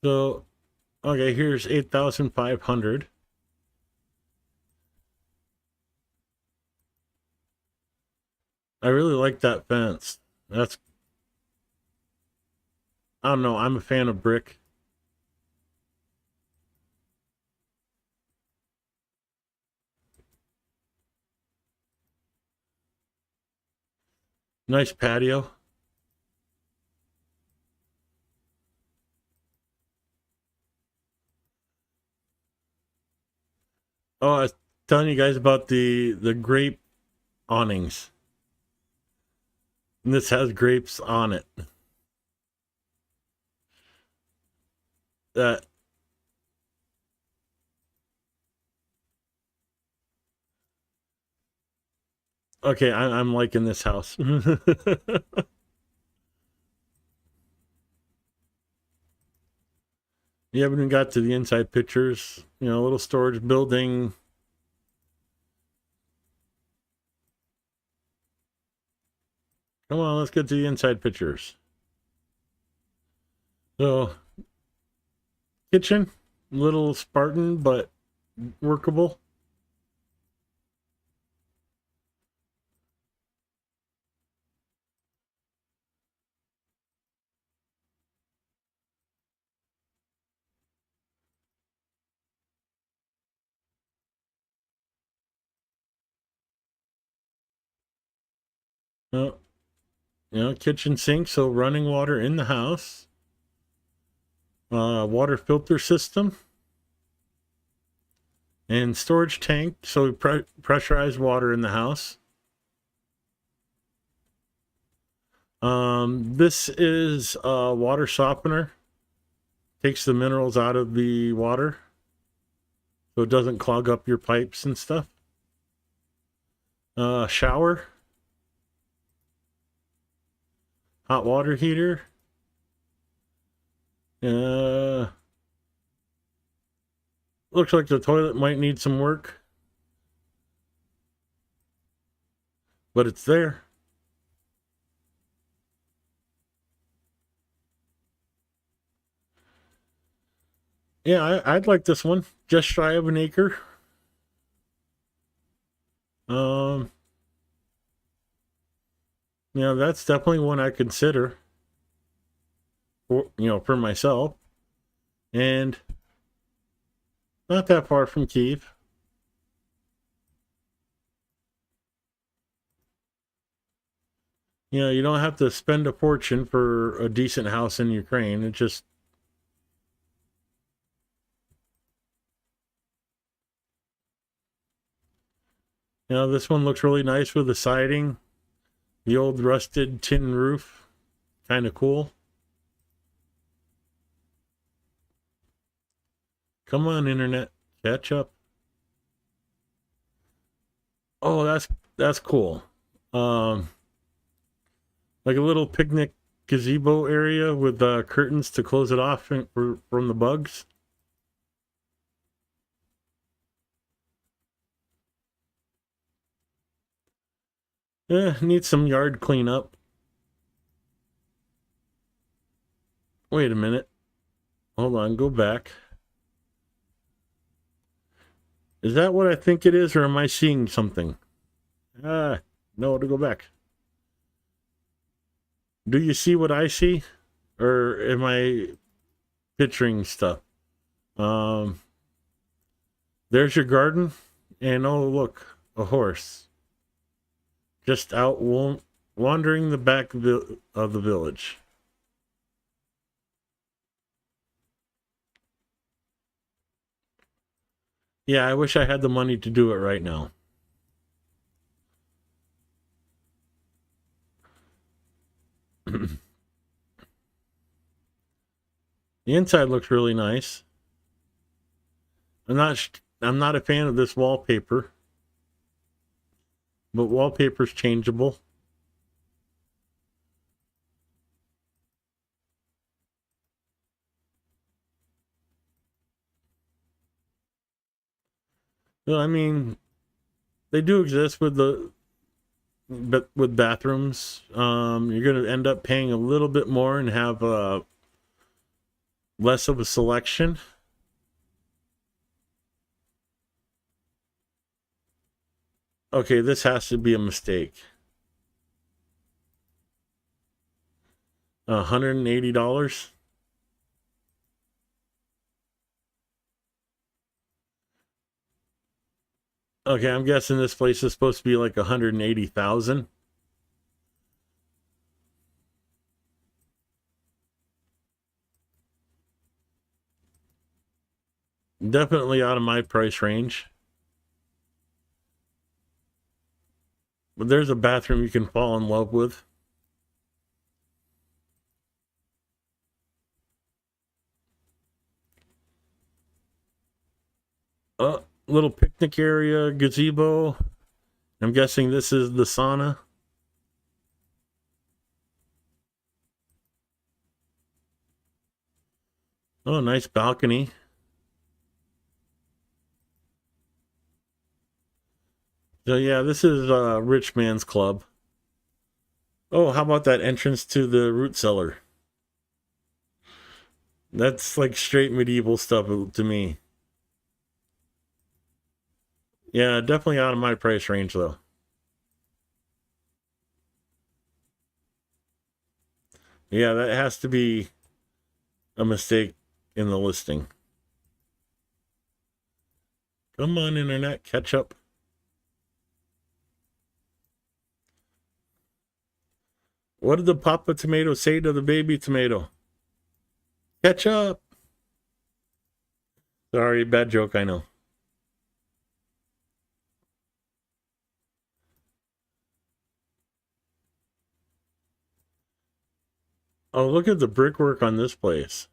[SPEAKER 1] So, okay, here's 8,500. I really like that fence. That's, I don't know, I'm a fan of brick. Nice patio. Oh, I was telling you guys about the grape awnings. And this has grapes on it. That Okay, I'm liking this house. You haven't even got to the inside pictures. You know, a little storage building. Come on, let's get to the inside pictures. So, kitchen, little Spartan, but workable. Uh, kitchen sink, so running water in the house. Water filter system and storage tank, so pressurized water in the house. This is a water softener. Takes the minerals out of the water so it doesn't clog up your pipes and stuff. Shower, hot water heater. Looks like the toilet might need some work, but it's there. Yeah, I'd like this one. Just shy of an acre. Um, that's definitely one I consider for myself. And not that far from Kiev. You don't have to spend a fortune for a decent house in Ukraine. It just this one looks really nice with the siding, the old rusted tin roof, kind of cool. Come on, internet, catch up. Oh, that's cool. Um, like a little picnic gazebo area with curtains to close it off from the bugs. Yeah, needs some yard cleanup. Wait a minute. Hold on, go back. Is that what I think it is, or am I seeing something? No, to go back. Do you see what I see? Or am I picturing stuff? Um, there's your garden, and oh, look, a horse. Just out wandering the back of the village. Yeah, I wish I had the money to do it right now. The inside looks really nice. I'm not a fan of this wallpaper, but wallpaper's changeable. Well, I mean, they do exist with bathrooms. You're going to end up paying a little bit more and have less of a selection. Okay, this has to be a mistake. $180. Okay, I'm guessing this place is supposed to be like 180,000. Definitely out of my price range. But there's a bathroom you can fall in love with. Little picnic area, gazebo, I'm guessing this is the sauna. Oh, nice balcony. So yeah, this is rich man's club. Oh, how about that entrance to the root cellar? That's like straight medieval stuff to me. Yeah, definitely out of my price range though. Yeah, that has to be a mistake in the listing. Come on, internet, catch up. What did the Papa Tomato say to the baby tomato? Catch up. Sorry, bad joke, I know. Oh, look at the brickwork on this place.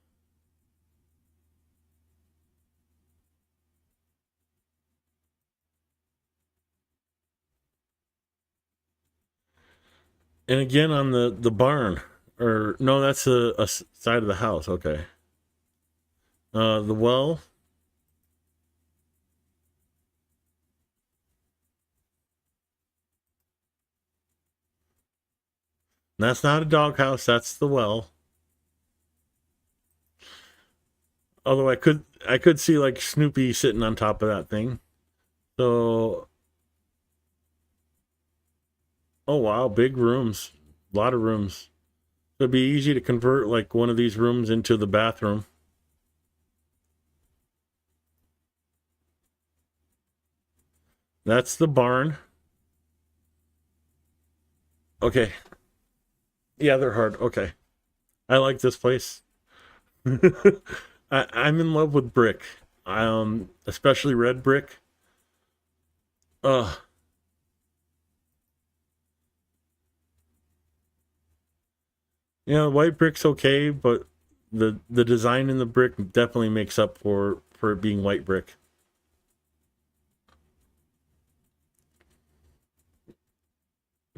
[SPEAKER 1] And again on the barn. Or, no, that's a side of the house. Okay. The well. That's not a doghouse. That's the well. Although I could see like Snoopy sitting on top of that thing. So, oh wow, big rooms, a lot of rooms. It'd be easy to convert like one of these rooms into the bathroom. That's the barn. Okay. Yeah, they're hard. Okay. I like this place. I'm in love with brick. Especially red brick. Uh, white brick's okay, but the design in the brick definitely makes up for it being white brick.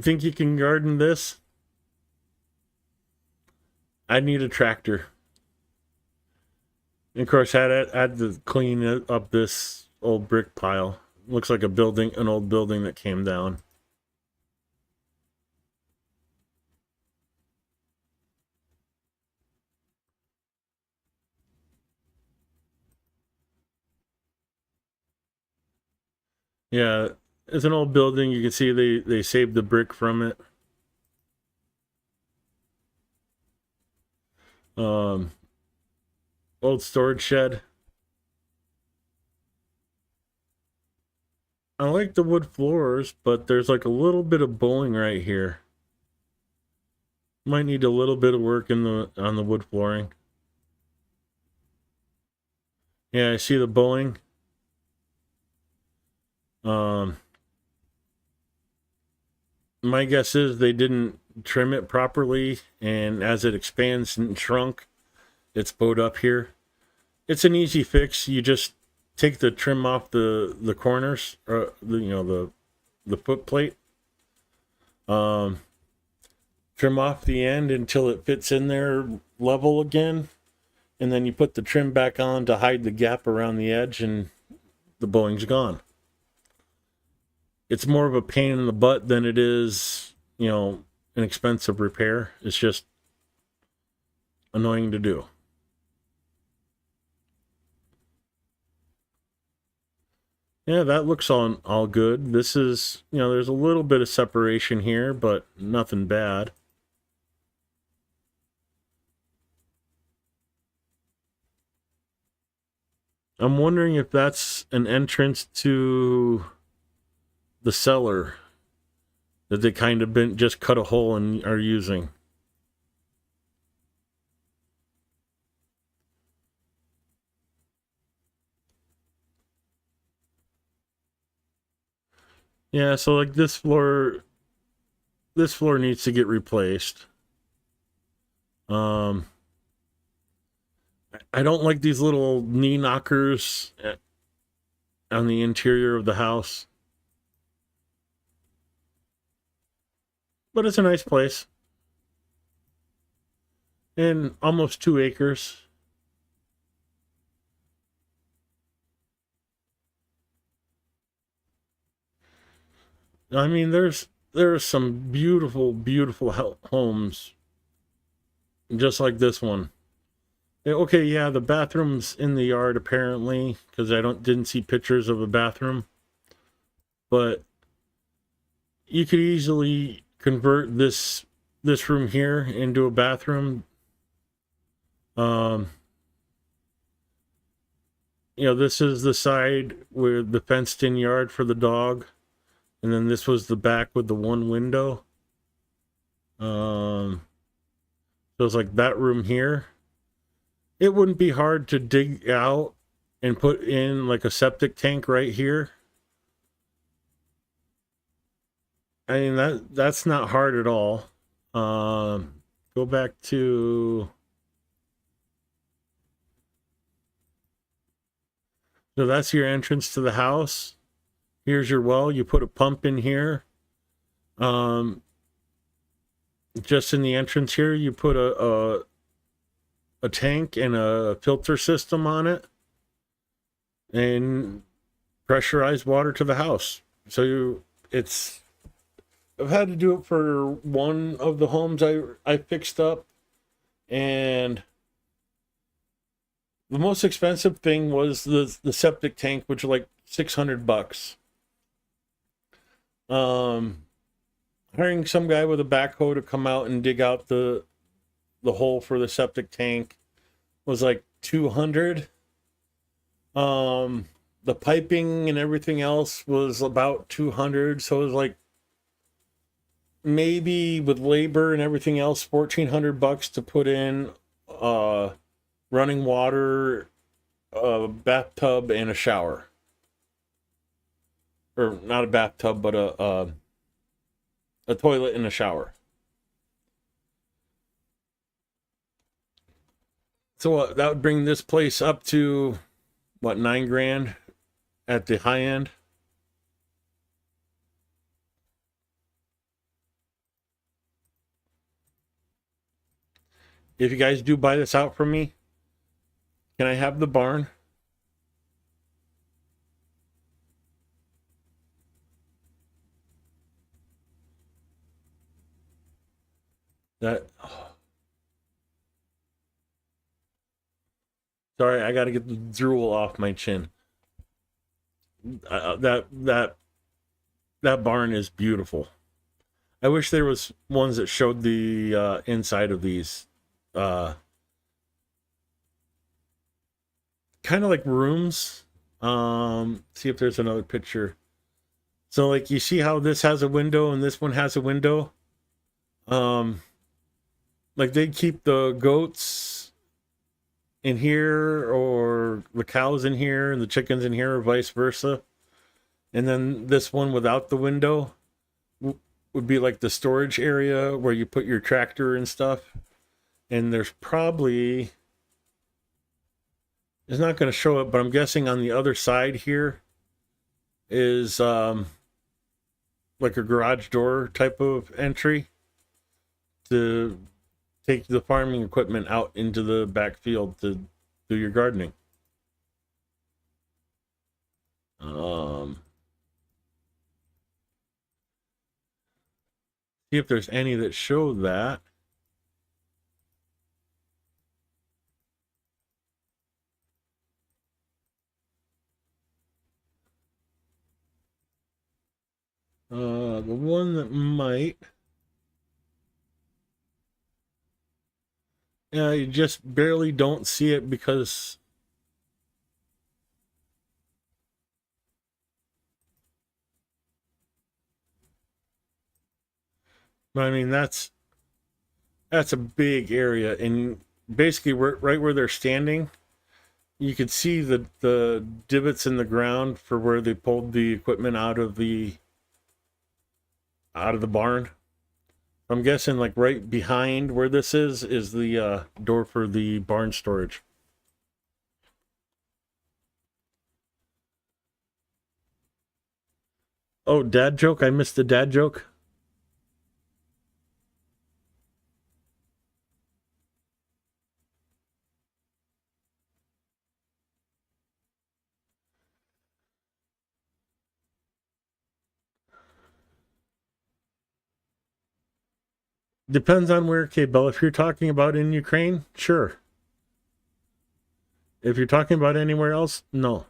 [SPEAKER 1] Think you can garden this? I need a tractor. And of course, had to clean up this old brick pile. Looks like an old building that came down. Yeah, it's an old building. You can see they saved the brick from it. Um, Old storage shed. I like the wood floors, but there's like a little bit of bowing right here. Might need a little bit of work on the wood flooring. Yeah, I see the bowing. Um, my guess is they didn't trim it properly, and as it expands and shrunk, it's bowed up here. It's an easy fix. You just take the trim off the corners, or the foot plate. Um, Trim off the end until it fits in there level again, and then you put the trim back on to hide the gap around the edge, and the bowing's gone. It's more of a pain in the butt than it is, an expensive repair. It's just annoying to do. Yeah, that looks all good. This is, there's a little bit of separation here, but nothing bad. I'm wondering if that's an entrance to the cellar that they kind of been just cut a hole and are using. Yeah, so like this floor needs to get replaced. Um I don't like these little knee knockers on the interior of the house. but it's a nice place. And almost 2 acres. I mean, there's some beautiful homes just like this one. Okay, yeah, the bathroom's in the yard apparently because I didn't see pictures of a bathroom, but you could easily convert this room here into a bathroom. Um, this is the side with the fenced-in yard for the dog, and then this was the back with the one window. So it's like that room here. It wouldn't be hard to dig out and put in like a septic tank right here. I mean that's not hard at all. Go back to so that's your entrance to the house. Here's your well. You put a pump in here. Just in the entrance here, you put a tank and a filter system on it, and pressurized water to the house. So I've had to do it for one of the homes I fixed up, and the most expensive thing was the septic tank, which was like $600. Hiring some guy with a backhoe to come out and dig out the hole for the septic tank was like $200. The piping and everything else was about $200, so it was like maybe with labor and everything else $1,400 to put in running water, a bathtub, and a shower. Or not a bathtub, but a toilet and a shower. So that would bring this place up to what, $9,000 at the high end. If you guys do buy this out from me, can I have the barn? That Sorry, I got to get the drool off my chin. That barn is beautiful. I wish there was ones that showed the inside of these. Kind of like rooms. See if there's another picture. So like you see how this has a window and this one has a window. Like they'd keep the goats in here or the cows in here and the chickens in here or vice versa. And then this one without the window would be like the storage area where you put your tractor and stuff. And there's probably, it's not going to show it, but I'm guessing on the other side here is like a garage door type of entry to take the farming equipment out into the backfield to do your gardening. See if there's any that show that. The one that might. Yeah, you just barely don't see it because I mean that's a big area, and basically right where they're standing, you could see the divots in the ground for where they pulled the equipment out of the barn. I'm guessing like right behind where this is the door for the barn storage. Oh, dad joke. I missed the dad joke. Depends on where, K-Bell. If you're talking about in Ukraine, sure. If you're talking about anywhere else, no.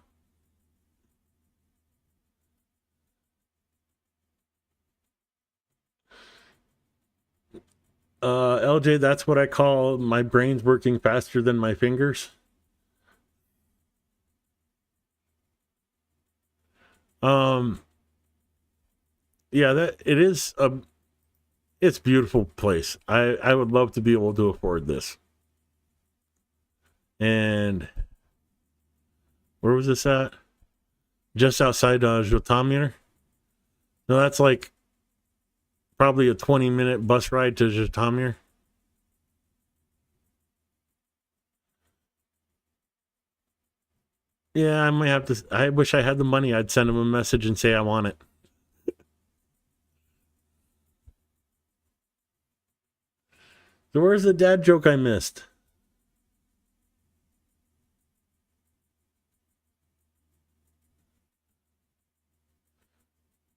[SPEAKER 1] LJ, that's what I call my brain's working faster than my fingers. Um, yeah, that it is a it's a beautiful place. I would love to be able to afford this. And where was this at? Just outside Zhytomyr. No, that's like probably a 20-minute bus ride to Zhytomyr. Yeah, I might have to. I wish I had the money. I'd send him a message and say I want it. So where's the dad joke I missed?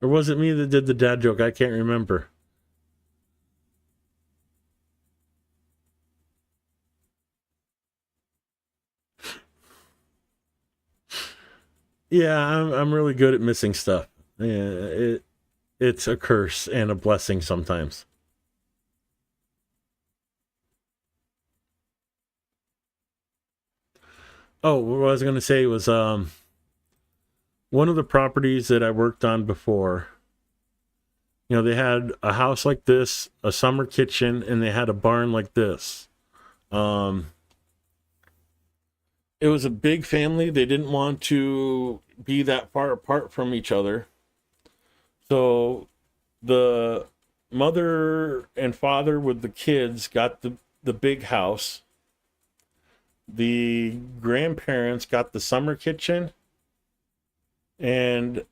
[SPEAKER 1] Or was it me that did the dad joke? I can't remember. Yeah, I'm really good at missing stuff. Yeah, it's a curse and a blessing sometimes. Oh, what I was going to say was one of the properties that I worked on before. You know, they had a house like this, a summer kitchen, and they had a barn like this. Um, it was a big family. They didn't want to be that far apart from each other. So the mother and father with the kids got the big house. The grandparents got the summer kitchen, and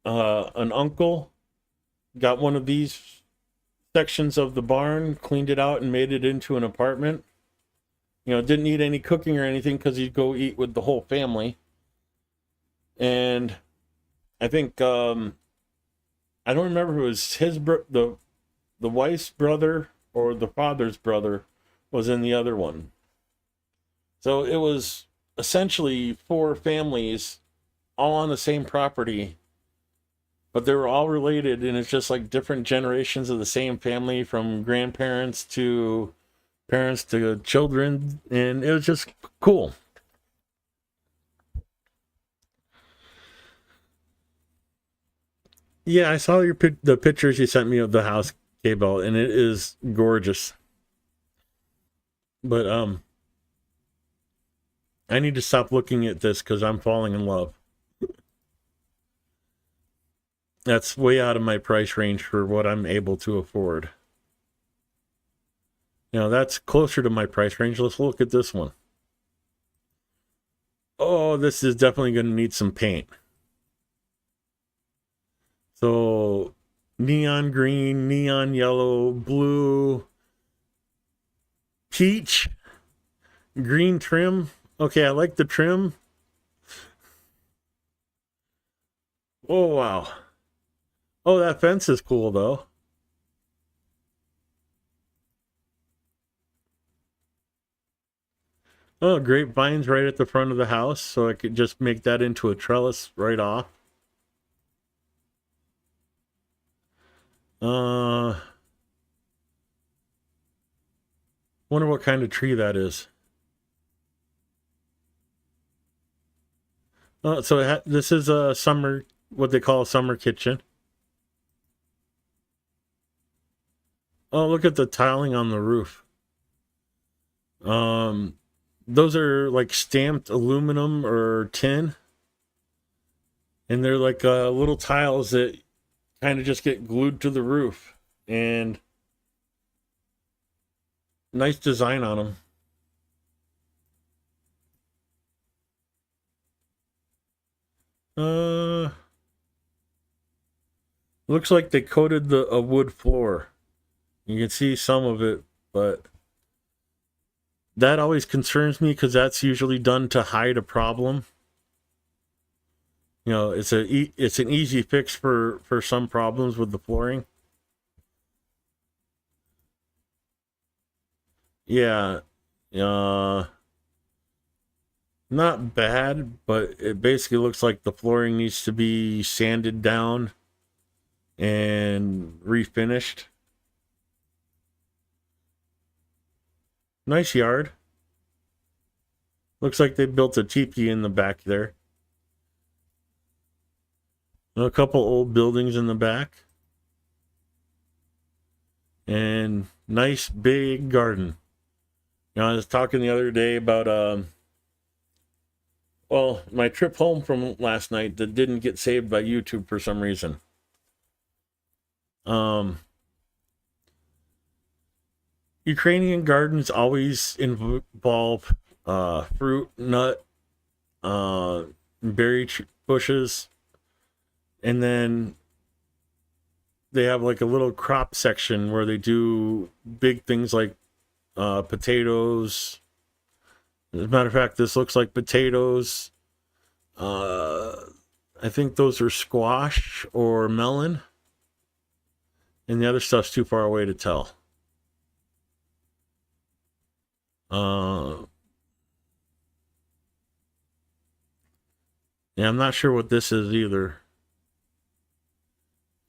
[SPEAKER 1] an uncle got one of these sections of the barn, cleaned it out, and made it into an apartment. You know, didn't need any cooking or anything because he'd go eat with the whole family. And I think I don't remember if it was the wife's brother or the father's brother was in the other one. So it was essentially four families all on the same property, but they were all related, and it's just like different generations of the same family, from grandparents to parents to children, and it was just cool. Yeah, I saw the pictures you sent me of the house, Cable, and it is gorgeous. But I need to stop looking at this because I'm falling in love. That's way out of my price range for what I'm able to afford. You know, that's closer to my price range. Let's look at this one. Oh, this is definitely going to need some paint. So, neon green, neon yellow, blue, peach, green trim. Okay, I like the trim. Oh, wow. Oh, that fence is cool, though. Oh, grapevines right at the front of the house, so I could just make that into a trellis right off. Uh, wonder what kind of tree that is. So this is a summer, what they call a summer kitchen. Oh, look at the tiling on the roof. Um, those are like stamped aluminum or tin, and they're like little tiles that kind of just get glued to the roof, and nice design on them. Uh, looks like they coated the a wood floor. You can see some of it, but that always concerns me because that's usually done to hide a problem. You know, it's an easy fix for some problems with the flooring. Yeah, not bad, but it basically looks like the flooring needs to be sanded down and refinished. Nice yard. Looks like they built a teepee in the back there. A couple old buildings in the back. And nice big garden. I was talking the other day about well, my trip home from last night that didn't get saved by YouTube for some reason. Um Ukrainian gardens always involve fruit, nut, berry bushes, and then they have like a little crop section where they do big things like potatoes. As a matter of fact, this looks like potatoes. Uh, I think those are squash or melon, and the other stuff's too far away to tell. Uh, yeah, I'm not sure what this is either.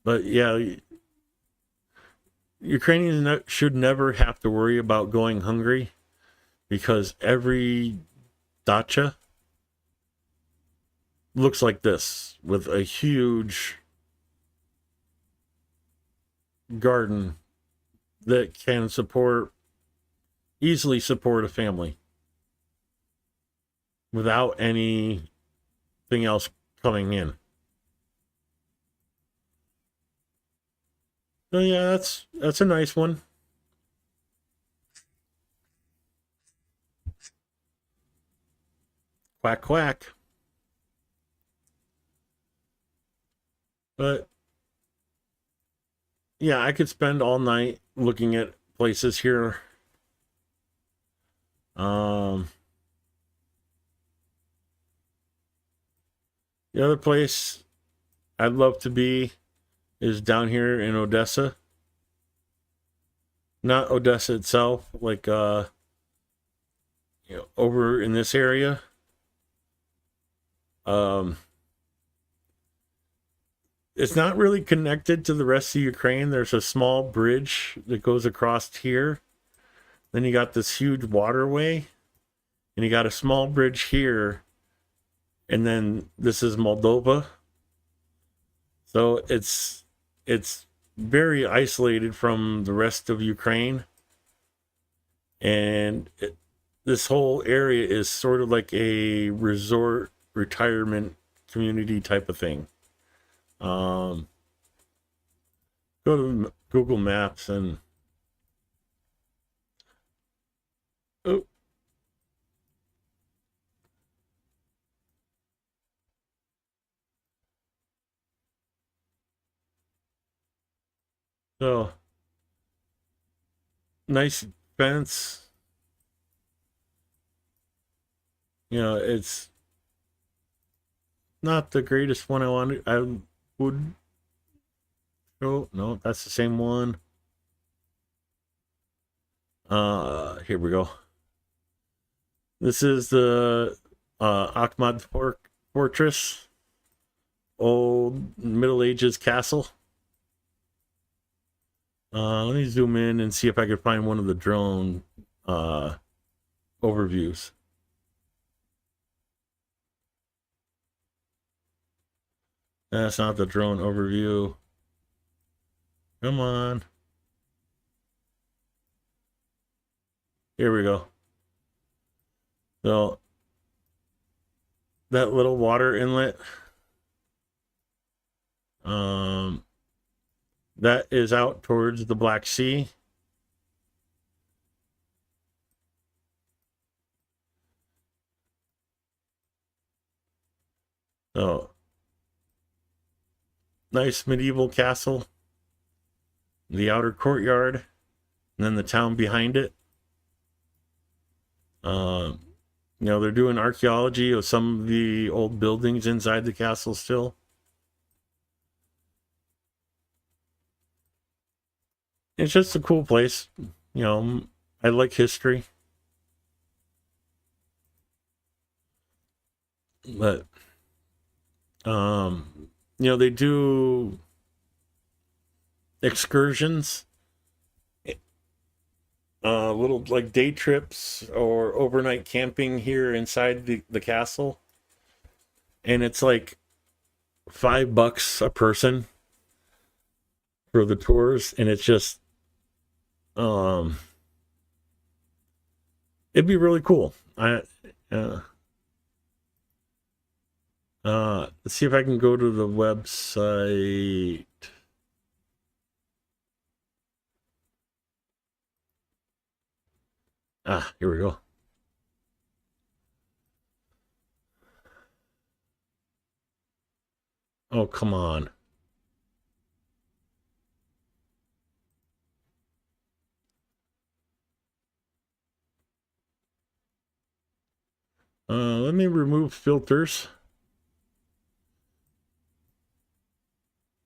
[SPEAKER 1] But yeah, Ukrainians should never have to worry about going hungry because every dacha looks like this with a huge garden that can easily support a family without anything else coming in. So yeah, that's a nice one. Quack quack. But yeah, I could spend all night looking at places here. Um, the other place I'd love to be is down here in Odessa. Not Odessa itself, like over in this area. Um, it's not really connected to the rest of Ukraine. There's a small bridge that goes across here. Then you got this huge waterway, and you got a small bridge here, and then this is Moldova. So it's very isolated from the rest of Ukraine, and this whole area is sort of like a resort retirement community type of thing. Um, Go to Google Maps and oh, so nice fence. It's not the greatest one I wanted. I would. Oh no, that's the same one. Here we go. This is the Akhmad Fortress, old Middle Ages castle. Let me zoom in and see if I can find one of the drone overviews. That's not the drone overview. Come on. Here we go. So that little water inlet, that is out towards the Black Sea. So nice medieval castle, the outer courtyard, and then the town behind it. They're doing archaeology of some of the old buildings inside the castle still. It's just a cool place. I like history, but they do excursions, little like day trips or overnight camping here inside the castle, and it's like $5 a person for the tours, and it's just um it'd be really cool. Uh, let's see if I can go to the website. Here we go. Oh, come on. Let me remove filters.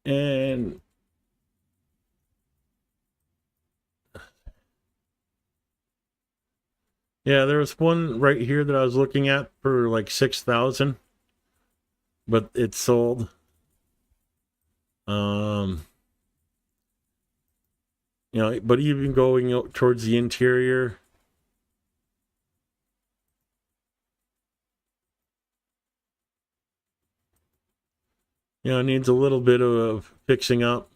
[SPEAKER 1] And yeah, there was one right here that I was looking at for like 6,000, but it's sold. Um, but even going towards the interior, it needs a little bit of fixing up.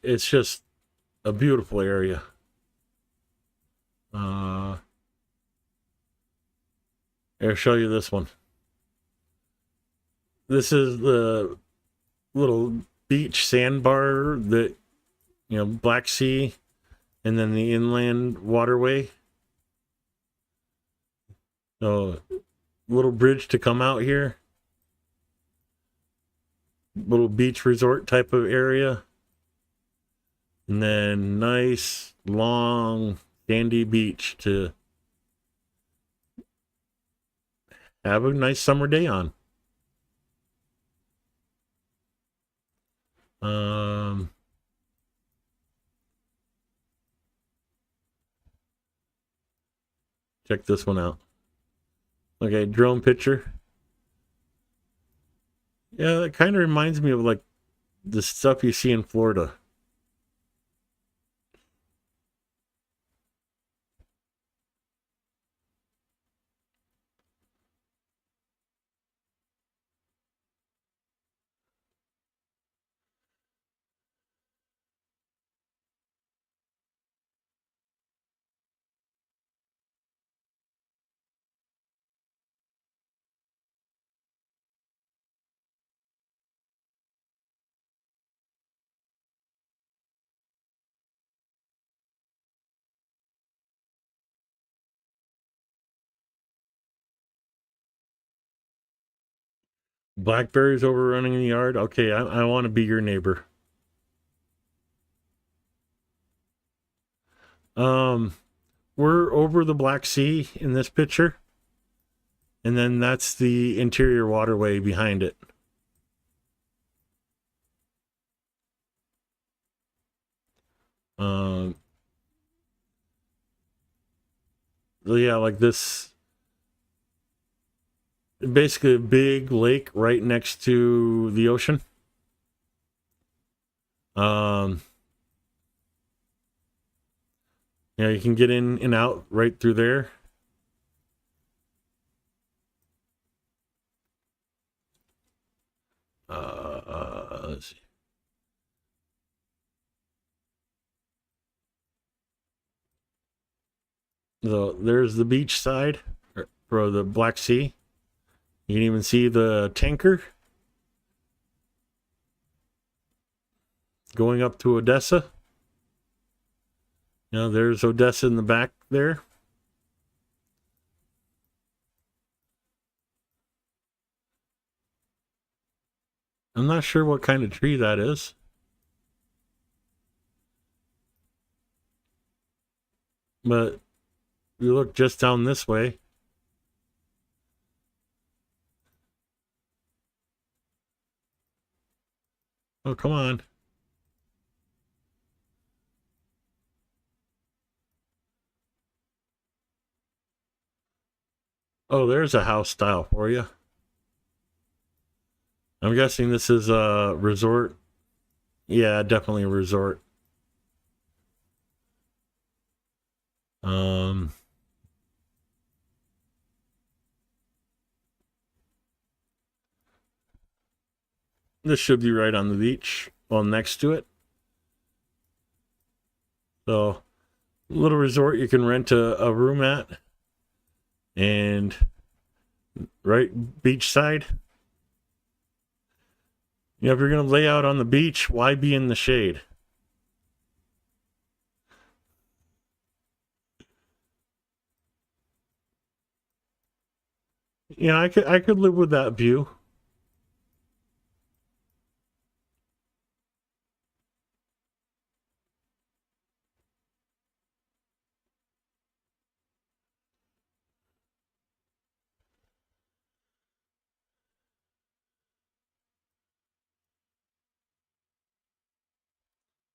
[SPEAKER 1] It's just a beautiful area. I'll show you this one. This is the little beach sandbar that, Black Sea, and then the inland waterway. So, little bridge to come out here. Little beach resort type of area. And then nice, long, sandy beach to have a nice summer day on. Check this one out. Okay, drone picture. Yeah, that kind of reminds me of like the stuff you see in Florida. Blackberries overrunning the yard. Okay, I want to be your neighbor. We're over the Black Sea in this picture, and then that's the interior waterway behind it. Yeah, like this, basically a big lake right next to the ocean. You can get in and out right through there. Let's see. So there's the beach side for the Black Sea. You can even see the tanker going up to Odessa. There's Odessa in the back there. I'm not sure what kind of tree that is. But you look just down this way. Oh, come on. Oh, there's a house style for you. I'm guessing this is a resort. Yeah, definitely a resort. Um, this should be right on the beach, well, next to it. So, little resort you can rent a room at, and right beachside. You know, if you're gonna lay out on the beach, why be in the shade? Yeah, I could live with that view.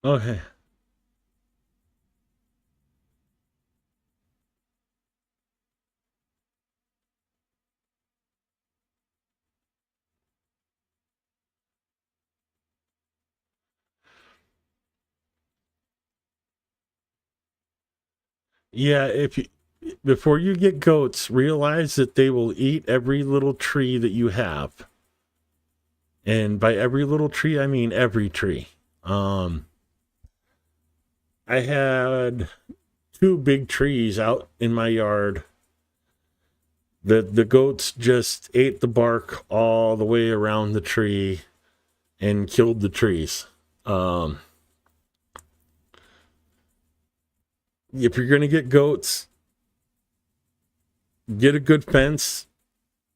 [SPEAKER 1] Okay. Yeah, if you before you get goats, realize that they will eat every little tree that you have. And by every little tree, I mean every tree. Um, I had two big trees out in my yard. The goats just ate the bark all the way around the tree and killed the trees. Um, if you're gonna get goats, get a good fence,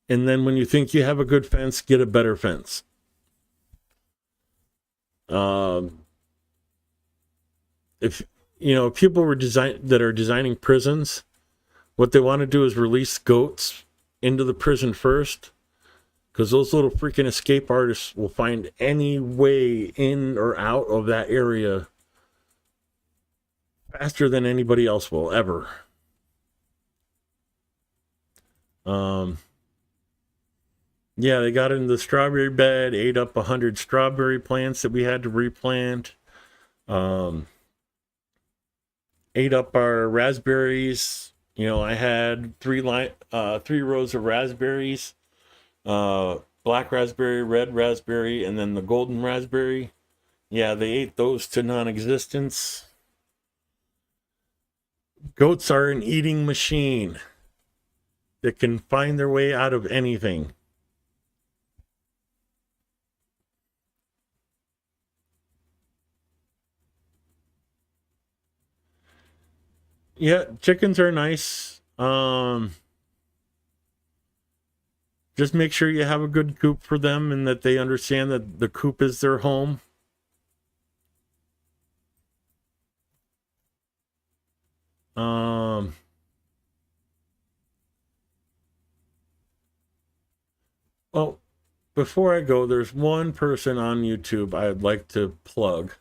[SPEAKER 1] and then when you think you have a good fence, get a better fence. Um, if you know people were that are designing prisons, what they want to do is release goats into the prison first, because those little freaking escape artists will find any way in or out of that area faster than anybody else will ever. Um, yeah, they got in the strawberry bed, ate up 100 strawberry plants that we had to replant. Um, ate up our raspberries. You know, I had three rows of raspberries, black raspberry, red raspberry, and then the golden raspberry. Yeah, they ate those to non-existence. Goats are an eating machine that can find their way out of anything. Yeah, chickens are nice. Just make sure you have a good coop for them and that they understand that the coop is their home. Um, oh, before I go, there's one person on YouTube I'd like to plug.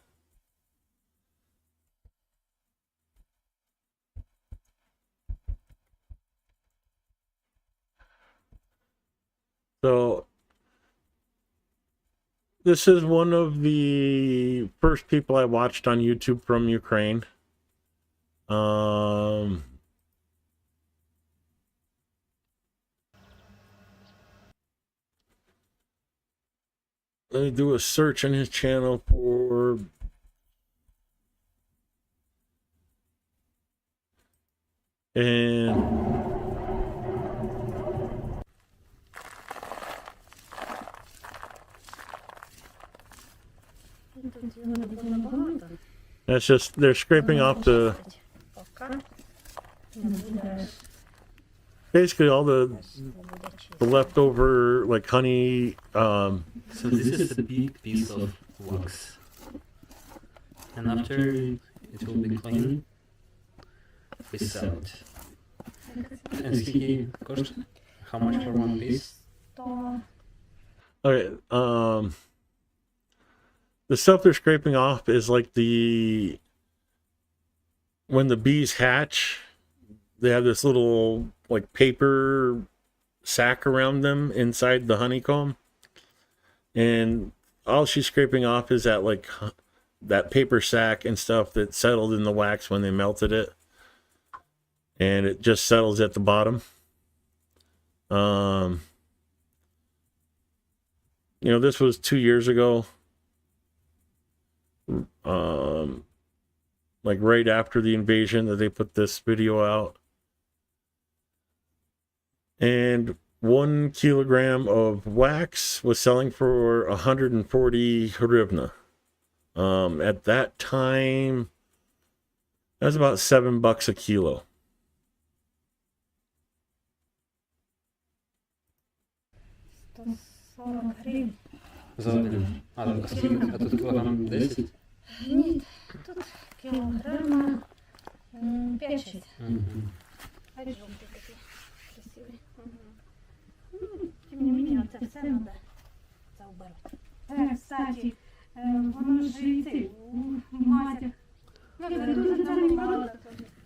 [SPEAKER 1] So, this is one of the first people I watched on YouTube from Ukraine. Um, let me do a search on his channel for and that's just they're scraping off the basically all the leftover like honey.
[SPEAKER 3] So this is a big piece of wax, and after it will be clean, we sell it. And скільки коштує? How much for one piece?
[SPEAKER 1] Okay, The stuff they're scraping off is like when the bees hatch, they have this little like paper sack around them inside the honeycomb. And all she's scraping off is that paper sack and stuff that settled in the wax when they melted it. And it just settles at the bottom. This was 2 years ago. Like right after the invasion that they put this video out. And 1 kilogram of wax was selling for 140 hryvnia. At that time, that was about $7 a kilo.
[SPEAKER 3] За один. А скільки? А тут кілограм 10?
[SPEAKER 4] Ні, тут кілограма 5-6. А жовтий такий красивий. Тим не менее, це все треба заубирати. Кстати, воно ж і цей у матях. Дуже занімало.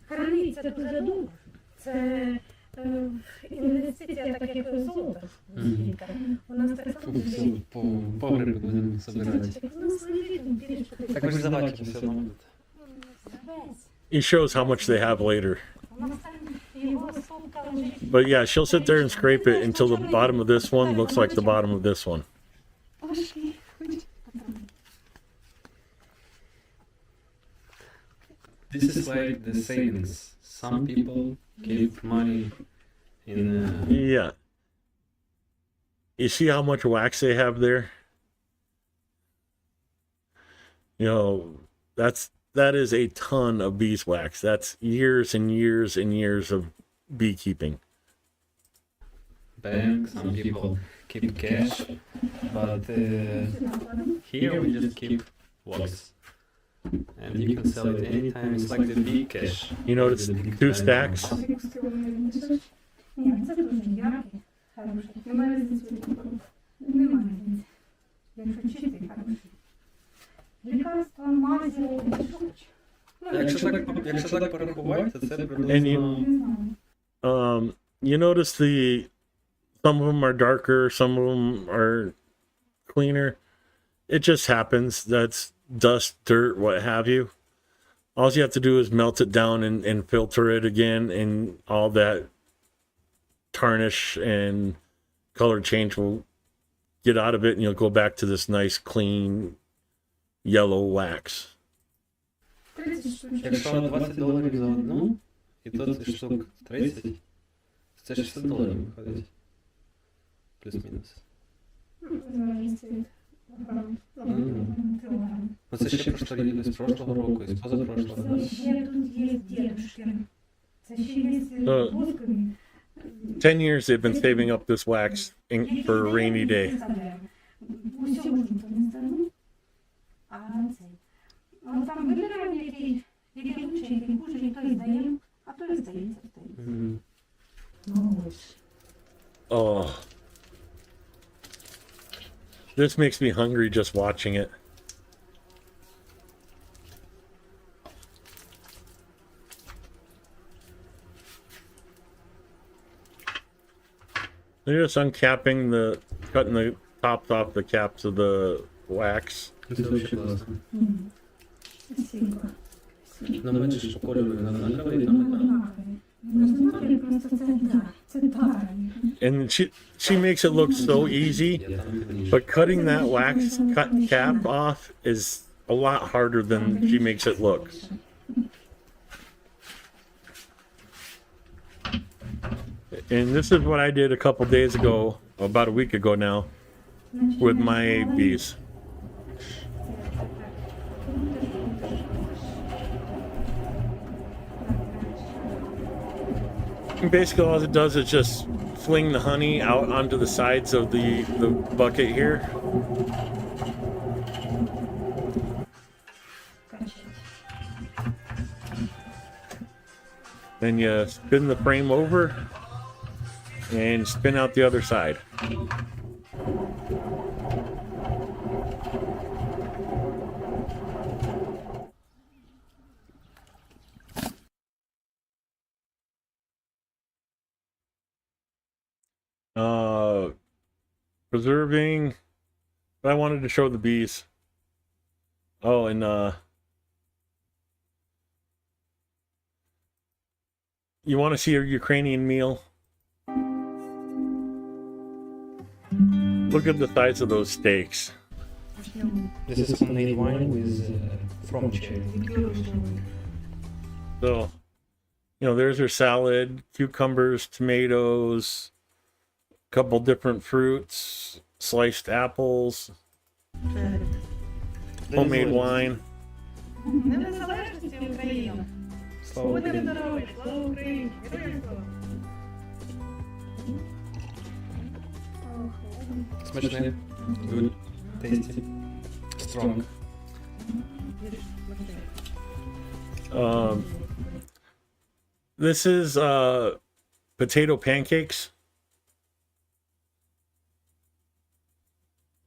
[SPEAKER 4] Храниться дуже довго. Це інвестиція, так як золото. У нас так само
[SPEAKER 3] По погребу будемо собирати.
[SPEAKER 4] у нас лежить, більше
[SPEAKER 3] Так ви ж забачите все одно будете.
[SPEAKER 1] He shows how much they have later.
[SPEAKER 4] У нас там його сумка лежить.
[SPEAKER 1] But yeah, she'll sit there and scrape it until the bottom of this one looks like the bottom of this one.
[SPEAKER 3] This is like the savings. Some people keep money in
[SPEAKER 1] Yeah. You see how much wax they have there? That is a ton of beeswax. That's years and years and years of beekeeping.
[SPEAKER 3] bank. Some people keep cash, but here we just keep wax. And you can sell it anytime. It's like the big cash.
[SPEAKER 1] You notice
[SPEAKER 3] The big
[SPEAKER 1] 2
[SPEAKER 3] bank.
[SPEAKER 1] stacks?
[SPEAKER 4] Ні, це дуже яркий, хороший. Немає різниці. Немає різниці. Якщо чистий, хороший. Лікарства, мазі, що хоч.
[SPEAKER 3] Якщо так порахувати, то це
[SPEAKER 1] And
[SPEAKER 3] приблизно...
[SPEAKER 4] Не знаю.
[SPEAKER 1] You notice some of them are darker, some of them are cleaner. It just happens. That's dust, dirt, what have you. All you have to do is melt it down and filter it again, and all that tarnish and color change will get out of it, and you'll go back to this nice, clean, yellow wax.
[SPEAKER 4] 30 штучок.
[SPEAKER 3] Якщо $20 за одну, і тут штук 30, це $60 виходить. Плюс-мінус. Ну це ще з прошлого року, і з позапрошлого.
[SPEAKER 4] Це ще тут є дедушки. Це ще є воскові.
[SPEAKER 1] 10 years they've been saving up this wax for a rainy day.
[SPEAKER 4] Усього ж ніхто не ставив. А цей. А там вибираємо, який лучше, який хуже, і той здаємо, а той здається.
[SPEAKER 1] Oh. This makes me hungry just watching it. They're just cutting the tops off the caps of the wax.
[SPEAKER 3] Це дуже класно. Ну, бачиш, кольори однакові, там і там.
[SPEAKER 1] And she makes it look so easy, but cutting that wax cap off is a lot harder than she makes it look. And this is what I did a couple days ago, about a week ago now, with my bees. And basically all it does is just fling the honey out onto the sides of the bucket here. Then you spin the frame over and spin out the other side. Preserving. But I wanted to show the bees. Oh, and you want to see a Ukrainian meal? Look at the size of those steaks.
[SPEAKER 3] This is homemade wine with from cherry.
[SPEAKER 1] So, you know, there's her salad, cucumbers, tomatoes, a couple different fruits, sliced apples, homemade wine.
[SPEAKER 4] Не незалежності України.
[SPEAKER 3] Слава
[SPEAKER 4] Будьте
[SPEAKER 3] Україні.
[SPEAKER 4] здорові, слава Україні. Героям слава.
[SPEAKER 3] Смачне. Good. Tasty. Strong.
[SPEAKER 1] This is potato pancakes.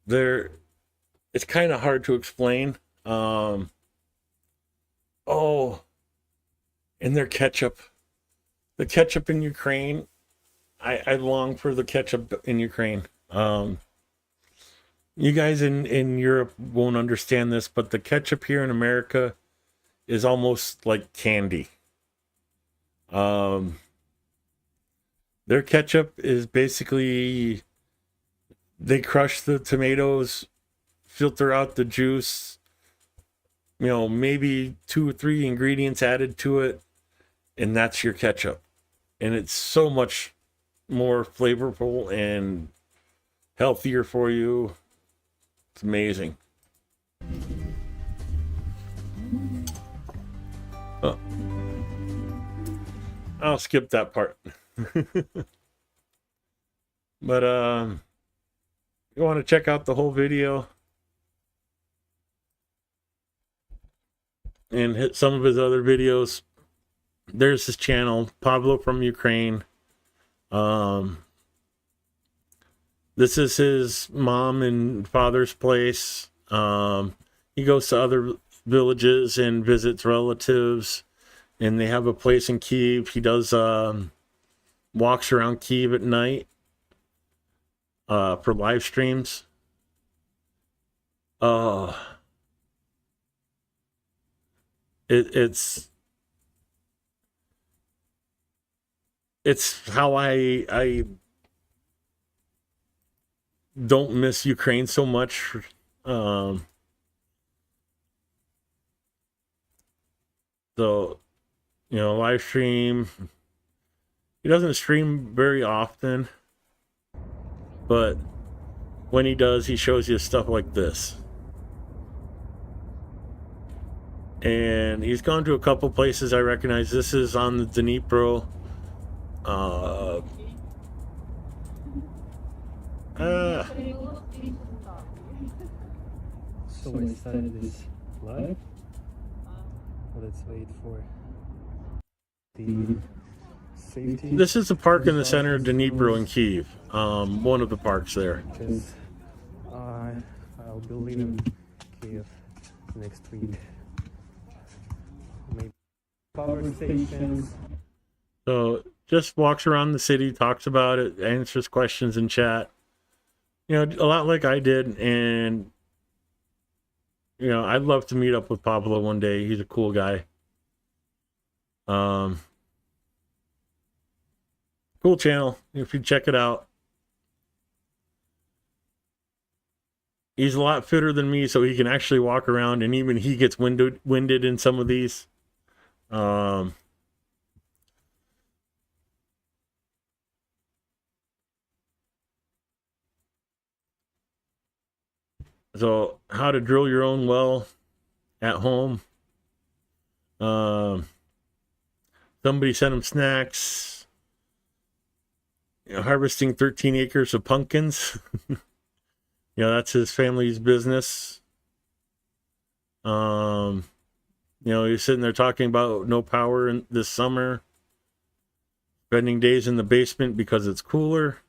[SPEAKER 1] It's kind of hard to explain. Oh, and their ketchup. The ketchup in Ukraine. I long for the ketchup in Ukraine. You guys in Europe won't understand this, but the ketchup here in America is almost like candy. Their ketchup is basically, they crush the tomatoes, filter out the juice, you know, maybe 2 or 3 ingredients added to it, and that's your ketchup. And it's so much more flavorful and healthier for you. It's amazing. Oh. I'll skip that part. But you want to check out the whole video and hit some of his other videos. There's his channel, Pablo from Ukraine. This is his mom and father's place. He goes to other villages and visits relatives, and they have a place in Kyiv. He does walks around Kyiv at night for live streams. It's how I don't miss Ukraine so much. So, you know, live stream. He doesn't stream very often, but when he does, he shows you stuff like this. And he's gone to a couple places I recognize. This is on the Dnipro.
[SPEAKER 3] So I started this live. Let's wait for the safety.
[SPEAKER 1] This is the park in the center of Dnipro in Kyiv. One of the parks there.
[SPEAKER 3] Because I'll be leaving Kiev next week. Maybe power stations.
[SPEAKER 1] So just walks around the city, talks about it, answers questions in chat. You know, a lot like I did. And, you know, I'd love to meet up with Pablo one day. He's a cool guy. Cool channel. If you check it out. He's a lot fitter than me, so he can actually walk around, and even he gets winded in some of these. So how to drill your own well at home. Somebody sent him snacks. You know, harvesting 13 acres of pumpkins. You know, that's his family's business. You know, he's sitting there talking about no power this summer. Spending days in the basement because it's cooler.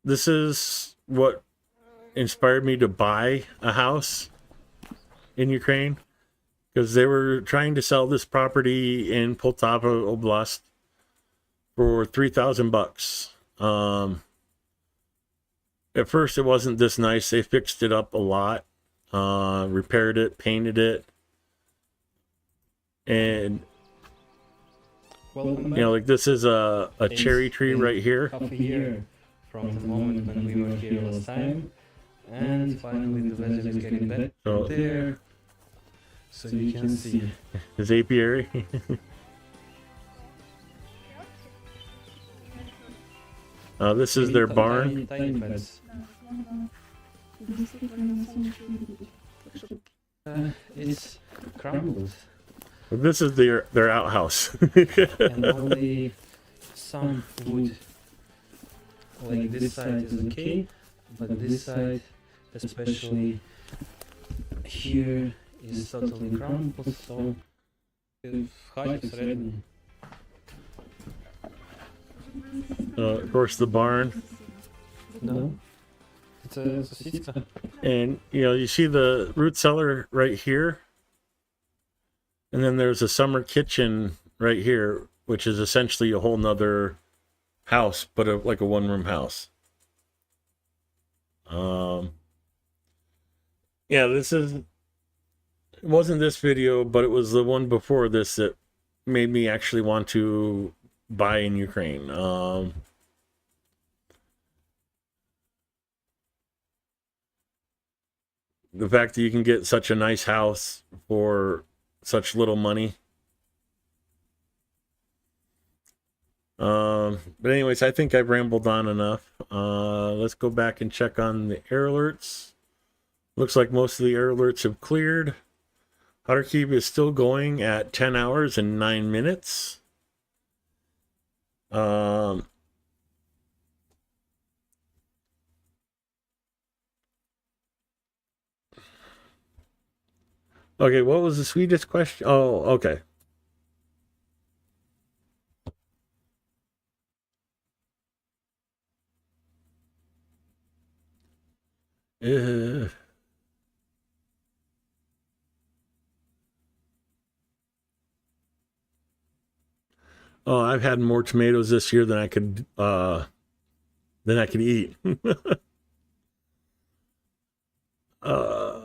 [SPEAKER 1] This is what inspired me to buy a house in Ukraine, because they were trying to sell this property in Poltava Oblast for $3,000. At first, it wasn't this nice. They fixed it up a lot, repaired it, painted it, and
[SPEAKER 3] Welcome
[SPEAKER 1] you know, like this is a cherry tree right here.
[SPEAKER 3] half a year from the moment when we were here last time, and finally the weather is getting better
[SPEAKER 1] So
[SPEAKER 3] there, so you can see.
[SPEAKER 1] his apiary. This is their barn.
[SPEAKER 3] Tiny beds. It's crumbled,
[SPEAKER 1] This is their outhouse.
[SPEAKER 3] and only some wood, like this side is okay, but this side, especially here, is totally crumbled, so в хаті всередині.
[SPEAKER 1] Of course, the barn.
[SPEAKER 3] Да. Це сусідська.
[SPEAKER 1] And, you know, you see the root cellar right here. And then there's a summer kitchen right here, which is essentially a whole nother house, but like a one-room house. Yeah, it wasn't this video, but it was the one before this that made me actually want to buy in Ukraine. The fact that you can get such a nice house for such little money. But anyways, I think I've rambled on enough. Let's go back and check on the air alerts. Looks like most of the air alerts have cleared. Kharkiv is still going at 10 hours and 9 minutes. Okay, what was the sweetest question? Oh, okay. Uh, oh, I've had more tomatoes this year than I could eat. uh,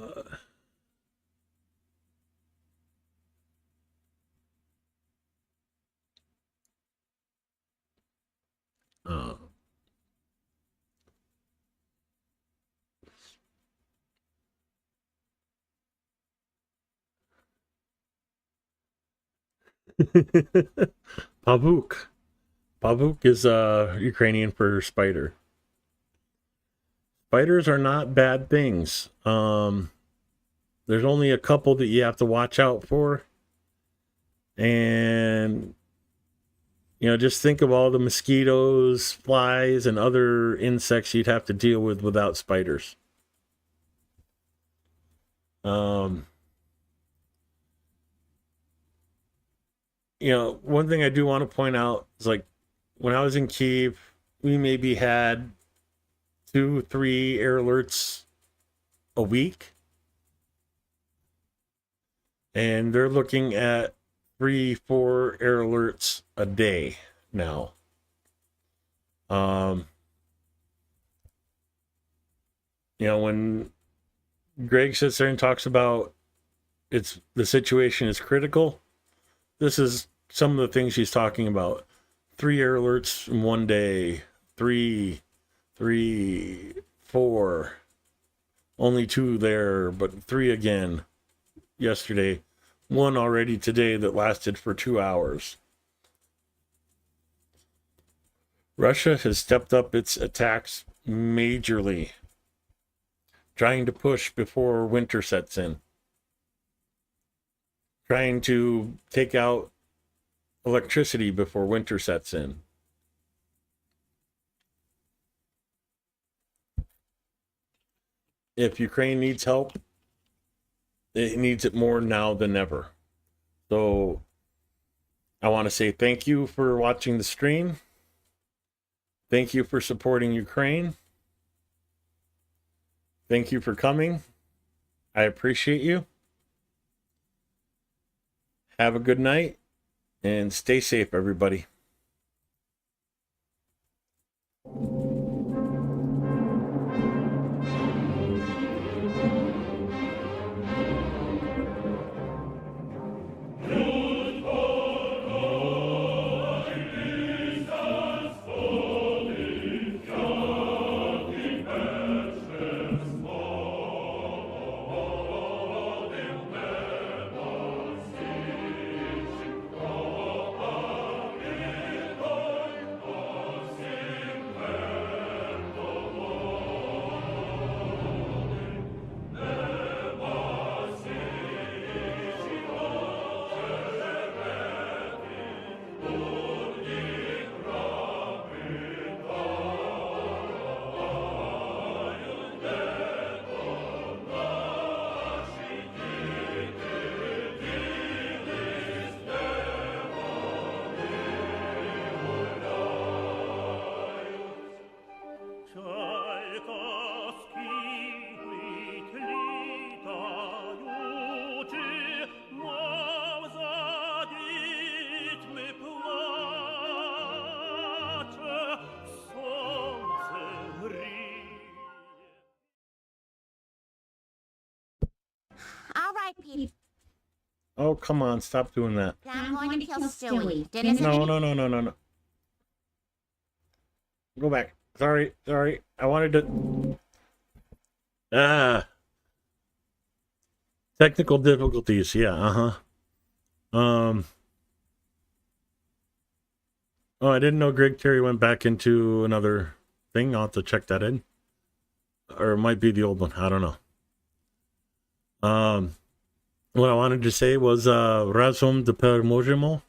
[SPEAKER 1] uh, Pavuk. Pavuk is Ukrainian for spider. Spiders are not bad things. There's only a couple that you have to watch out for. And you know, just think of all the mosquitoes, flies, and other insects you'd have to deal with without spiders. You know, one thing I do want to point out is like when I was in Kyiv, we maybe had 2-3 air alerts a week. And they're looking at 3-4 air alerts a day now. You know, when Greg sits there and talks about the situation is critical, this is some of the things he's talking about. 3 air alerts in one day, 3, 4, only 2 there, but 3 again yesterday, 1 already today that lasted for 2 hours. Russia has stepped up its attacks majorly, trying to push before winter sets in, trying to take out electricity before winter sets in. If Ukraine needs help, it needs it more now than ever. So I want to say thank you for watching the stream. Thank you for supporting Ukraine. Thank you for coming. I appreciate you. Have a good night and stay safe, everybody.
[SPEAKER 2] All right, Peter.
[SPEAKER 1] Oh, come on. Stop doing that.
[SPEAKER 2] I'm going to kill Stewie. Didn't
[SPEAKER 1] No. Go back. Sorry. I wanted to... Technical difficulties. Yeah, Oh, I didn't know Greg Terry went back into another thing. I'll have to check that in. Or it might be the old one. I don't know. What I wanted to say was Razum de Permojimo.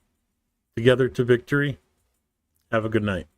[SPEAKER 1] Together to victory. Have a good night.